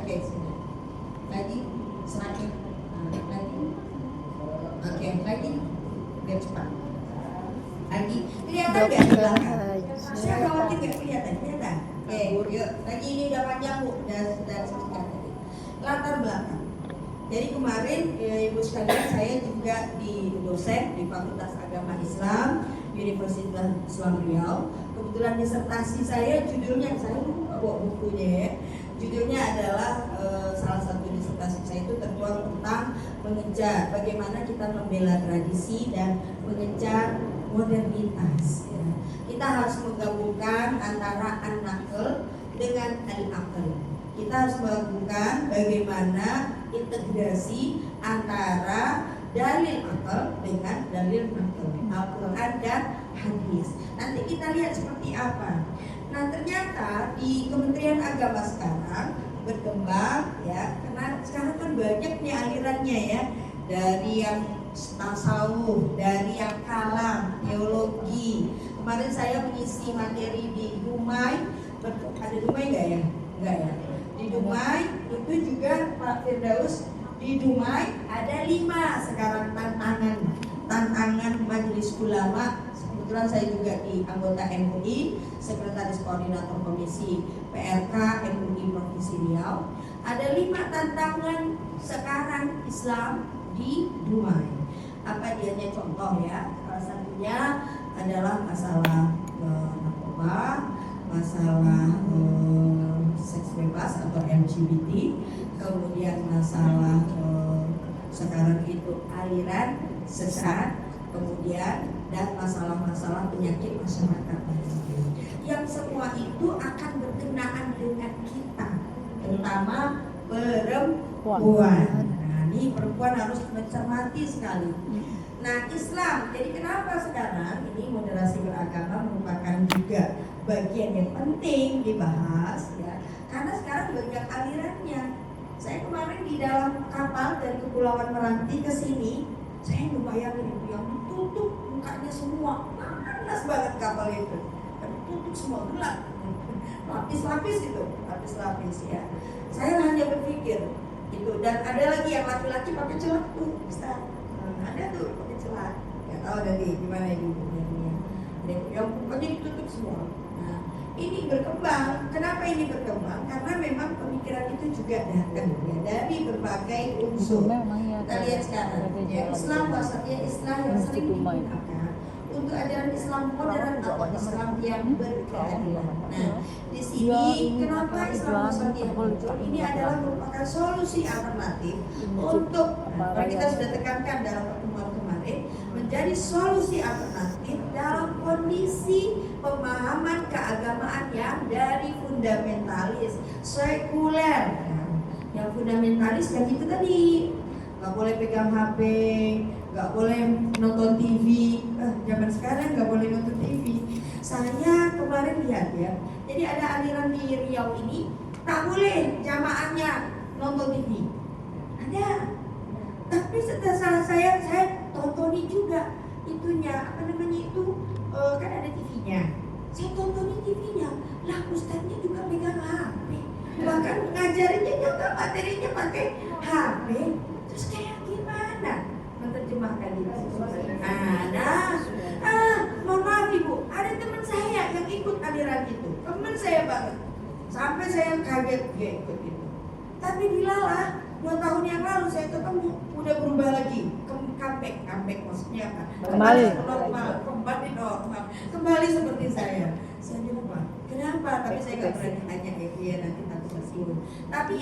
Oke sini. Lagi semakin lagi. Oke lagi. Biar cepat. Lagi. Kelihatan nggak di belakang? Saya khawatir nggak kelihatan. Oke, yuk. Lagi ini udah panjang Bu. Udah sedikit. Latar belakang. Jadi kemarin Ibu sekalian saya juga di dosen di Fakultas Agama Islam Universitas Islam Riau. Kebetulan disertasi saya judulnya, saya lupa bawa bukunya ya. Judulnya adalah salah satu disertasi saya itu tertuang tentang mengejar bagaimana kita membela tradisi dan mengejar modernitas. Ya. Kita harus menggabungkan antara an-naql dengan al-aql. Kita harus menggabungkan bagaimana integrasi antara dalil akal dengan dalil naql, Al-Quran dan hadis. Nanti kita lihat seperti apa. Nah ternyata di Kementerian Agama sekarang berkembang ya, karena sekarang kan banyak nih alirannya ya, dari yang tasawuf, dari yang kalam, teologi. Kemarin saya mengisi materi di Dumai, ada Dumai nggak ya? Enggak ya. Di Dumai itu juga Pak Firdaus, di Dumai ada 5 sekarang tantangan majelis ulama. Kebetulan saya juga di anggota MUI, sekretaris koordinator komisi PRK MUI Provinsi Riau. Ada 5 tantangan sekarang Islam di Dumai. Apa dianya contoh ya? Salah satunya adalah masalah narkoba, masalah seks bebas atau LGBT, kemudian masalah sekarang itu aliran sesat, kemudian dan masalah-masalah penyakit masyarakat. Yang semua itu akan berkenaan dengan kita, terutama perempuan. Nah, ini perempuan harus mencermati sekali. Nah, Islam. Jadi kenapa sekarang ini moderasi beragama merupakan juga bagian yang penting dibahas ya? Karena sekarang banyak alirannya. Saya kemarin di dalam kapal dari Kepulauan Meranti ke sini, saya bayangin itu yang ditutup mukanya semua, panas banget kapal itu, tutup semua, gelap, lapis-lapis itu, lapis-lapis ya. Saya hanya berpikir itu, dan ada lagi yang laki-laki pakai celak tuh, bisa. Ada tuh pakai celak, nggak tahu dari gimana ini yang pokoknya ditutup semua. Nah, ini berkembang. Kenapa ini berkembang? Karena memang pemikiran itu juga datang ya dari berbagai unsur. Kita lihat sekarang ya, Islam wasatiyah, Islam yang sering digunakan untuk ajaran Islam modern atau Islam yang berkeadilan. Nah, di sini kenapa Islam wasatiyah muncul? Ini adalah merupakan solusi alternatif untuk, kita sudah tekankan dalam pertemuan kemarin, menjadi solusi alternatif dalam kondisi pemahaman keagamaan yang dari fundamentalis, sekuler. Yang fundamentalis yang itu tadi, nggak boleh pegang HP, nggak boleh nonton TV. Zaman sekarang nggak boleh nonton TV. Saya kemarin lihat ya, jadi ada aliran di Riau ini tak boleh jamaahnya nonton TV. Ada, tapi setelah saya tontoni juga itunya, apa namanya itu, kan ada TV-nya. Saya tontonin TV-nya, lah ustadznya juga pegang HP, bahkan ngajarinnya juga materinya pakai HP. Terus kayak gimana menerjemahkan itu? Mohon maaf ibu, ada teman saya yang ikut aliran itu, teman saya banget, sampai saya kaget dia ikut itu. Tapi dilalah 2 tahun yang lalu saya ketemu, udah berubah lagi, comeback maksudnya apa? Kembali normal, kembali seperti saya. Saya lupa, kenapa? Tapi saya nggak berani tanya dia, nanti takut tersinggung. Tapi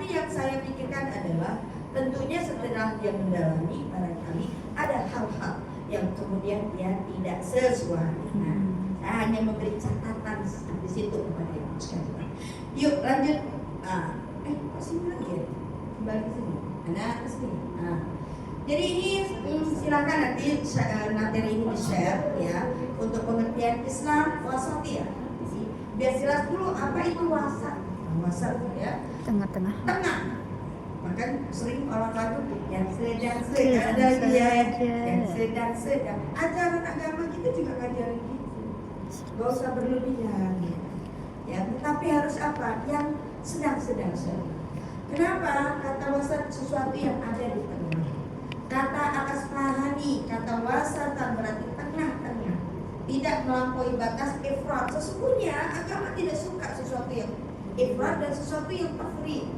yang saya pikirkan adalah tentunya setelah dia mendalami, barangkali ada hal-hal yang kemudian dia tidak sesuai. Nah, saya hanya memberi catatan di situ kepada ibu sekalian. Yuk lanjut. Masih lagi ya? Kembali ke sini. Ke sini. Jadi ini silakan nanti materi ini di-share ya untuk pengertian Islam wasatiyah. Biar jelas dulu apa itu wasat. Wasat ya. Tengah-tengah. Tengah. Bahkan sering orang lagu yang sedang ada dia yang sedang. Ajaran agama kita juga ngajarin gitu. Gak usah berlebihan ya. Tetapi harus apa? Yang sedang-sedang saja. Kenapa? Kata wasat sesuatu yang ada di tengah. Kata Al-Asfahani, kata wasatan berarti tengah-tengah, tidak melampaui batas ifrat. Sesungguhnya agama tidak suka sesuatu yang ifrat dan sesuatu yang tafrid.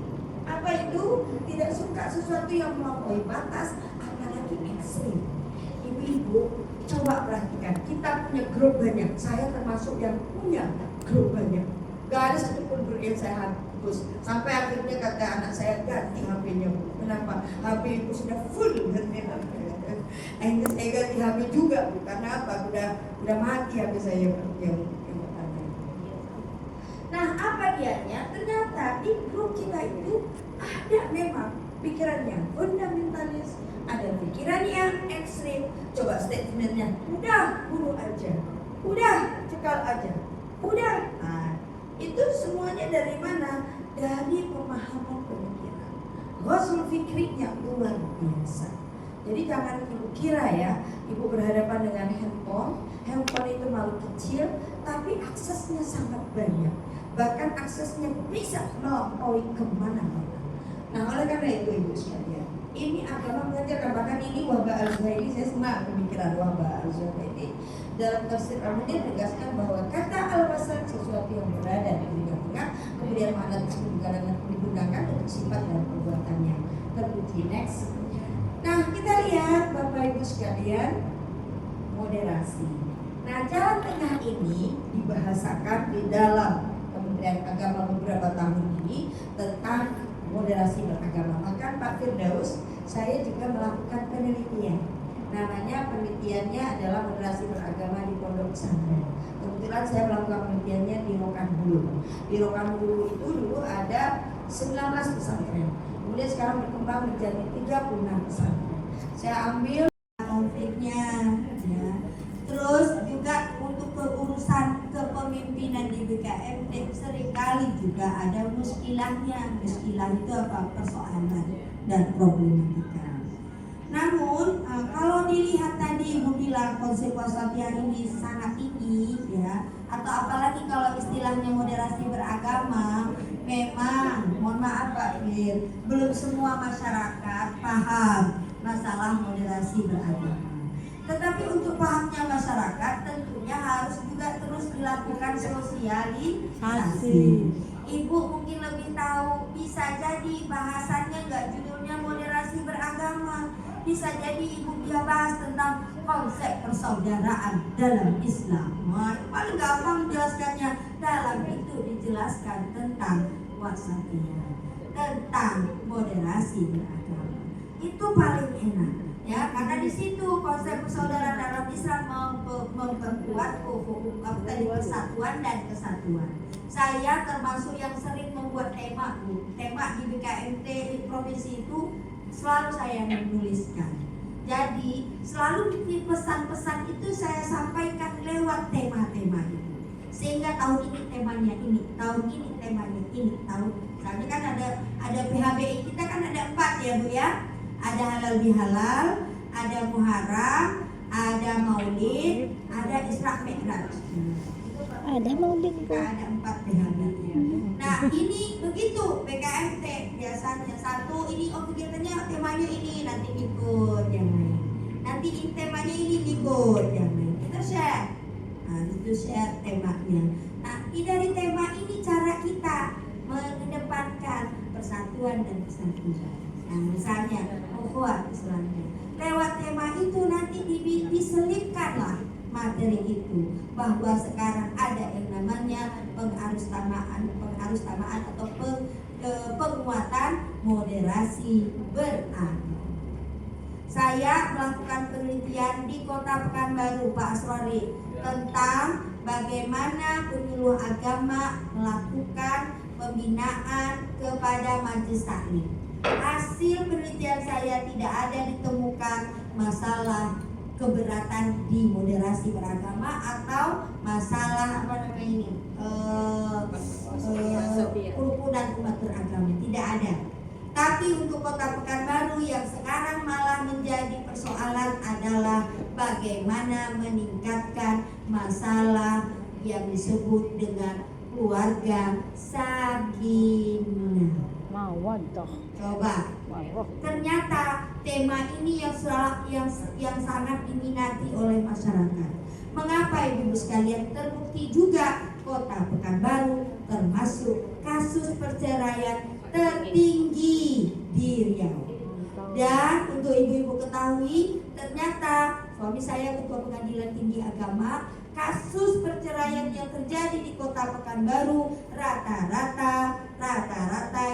Apa itu? Tidak suka sesuatu yang melampaui batas, apalagi ekstrim. Ibu-ibu, coba perhatikan, kita punya grup banyak. Saya termasuk yang punya grup banyak. Gak ada satupun grup yang saya hapus. Sampai akhirnya kata anak saya, ganti HP-nya. Kenapa? HP itu sudah full ganti HP. Akhirnya saya ganti HP juga, karena apa? Udah mati HP saya yang pertama. Nah, apa dianya? Ternyata di grup kita itu ada memang pikirannya fundamentalis, ada pikiran yang ekstrim. Coba statementnya, udah bunuh aja, udah cekal aja, udah. Nah, itu semuanya dari mana? Dari pemahaman pemikiran. Ghusul fikrinya luar biasa. Jadi jangan ibu kira ya, ibu berhadapan dengan handphone itu malu kecil, tapi aksesnya sangat banyak. Bahkan aksesnya bisa melampaui kemana-mana. Nah, oleh karena itu ibu sekalian, ini agama mengajarkan, bahkan ini Wahbah Al-Zuhaili, saya senang pemikiran Wahbah Al-Zuhaili dalam tafsir Al-Mudir menegaskan bahwa kata al-wasat sesuatu yang berada di tengah-tengah, kemudian makna tersebut digunakan untuk sifat dan perbuatannya terpuji. Next. Nah, kita lihat Bapak Ibu sekalian, moderasi. Nah, jalan tengah ini dibahasakan di dalam Kementerian Agama beberapa tahun ini tentang moderasi beragama. Bahkan Pak Firdaus, saya juga melakukan penelitian. Namanya penelitiannya adalah moderasi beragama di pondok pesantren. Kebetulan saya melakukan penelitiannya di Rokan Hulu. Di Rokan Hulu itu dulu ada 19 pesantren. Kemudian sekarang berkembang menjadi 36 pesantren. Saya ambil praktiknya ya. Terus juga untuk keurusan kepemimpinan di BKMT seringkali juga ada muskilahnya. Muskilah itu apa? Persoalan dan problematika. Namun kalau dilihat tadi Ibu bilang konsep wasatiyah ini sangat tinggi ya, atau apalagi kalau istilahnya moderasi beragama, memang mohon maaf Pak Bir, belum semua masyarakat paham masalah moderasi beragama. Tetapi untuk pahamnya masyarakat tentunya harus juga terus dilakukan sosialisasi. Ibu mungkin lebih tahu, bisa jadi bahasannya nggak judulnya moderasi beragama, bisa jadi ibu dia bahas tentang konsep persaudaraan dalam Islam. Paling gampang menjelaskannya, dalam itu dijelaskan tentang wasatiyah, tentang moderasi beragama. Itu paling enak. Ya, karena di situ konsep persaudaraan dalam Islam memperkuat persatuan dan kesatuan. Saya termasuk yang sering membuat tema di BKMT di provinsi itu selalu saya menuliskan. Jadi selalu di pesan-pesan itu saya sampaikan lewat tema-tema itu. Sehingga tahun ini temanya ini, tahun ini temanya ini, misalnya kan ada PHBI kita kan ada 4 ya Bu ya. Ada halal bihalal, ada muharram, ada maulid, ada Isra Mi'raj. Ada maulid Bu. Ada 4 PHBI. Nah ini begitu BKMT biasanya satu ini kegiatannya temanya ini, nanti ikut yang lain. Nanti temanya ini ikut yang lain. Kita share. Nah itu share temanya. Nah dari tema ini cara kita mengedepankan persatuan dan kesatuan. Nah misalnya ukhuwah Islamiyah. Lewat tema itu nanti diselipkanlah materi itu bahwa sekarang ada yang namanya pengarustamaan atau penguatan moderasi beragama. Saya melakukan penelitian di Kota Pekanbaru Pak Asrori tentang bagaimana penyuluh agama melakukan pembinaan kepada majelis taklim. Hasil penelitian saya tidak ada ditemukan masalah keberatan di moderasi beragama atau masalah kerukunan umat beragama, tidak ada. Tapi untuk Kota Pekanbaru yang sekarang malah menjadi persoalan adalah bagaimana meningkatkan masalah yang disebut dengan keluarga sakinah. Coba, ternyata tema ini yang sangat diminati oleh masyarakat. Mengapa Ibu sekalian? Terbukti juga Kota Pekanbaru termasuk kasus perceraian tertinggi di Riau. Dan untuk ibu-ibu ketahui, ternyata suami saya Ketua Pengadilan Tinggi Agama, kasus perceraian yang terjadi di Kota Pekanbaru rata-rata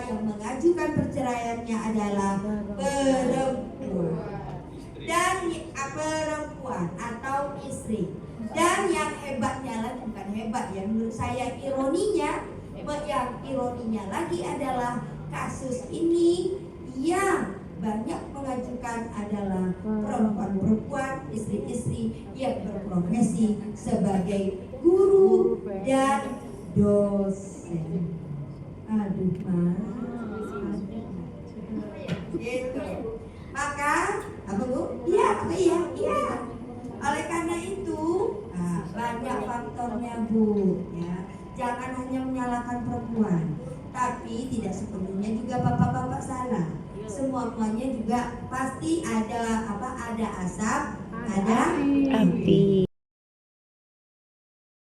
yang mengajukan perceraiannya adalah perempuan atau istri. Dan yang hebatnya lagi, bukan hebat ya menurut saya, yang ironinya lagi adalah kasus ini yang banyak mengajukan adalah perempuan-perempuan, istri-istri yang berprofesi sebagai guru dan dosen. Aduh mas, gitu. Maka apa Bu? Iya. Oleh karena itu banyak faktornya Bu ya. Jangan hanya menyalahkan perempuan, tapi tidak sepenuhnya juga bapak-bapak salah. Semuanya juga pasti ada asap, ada api.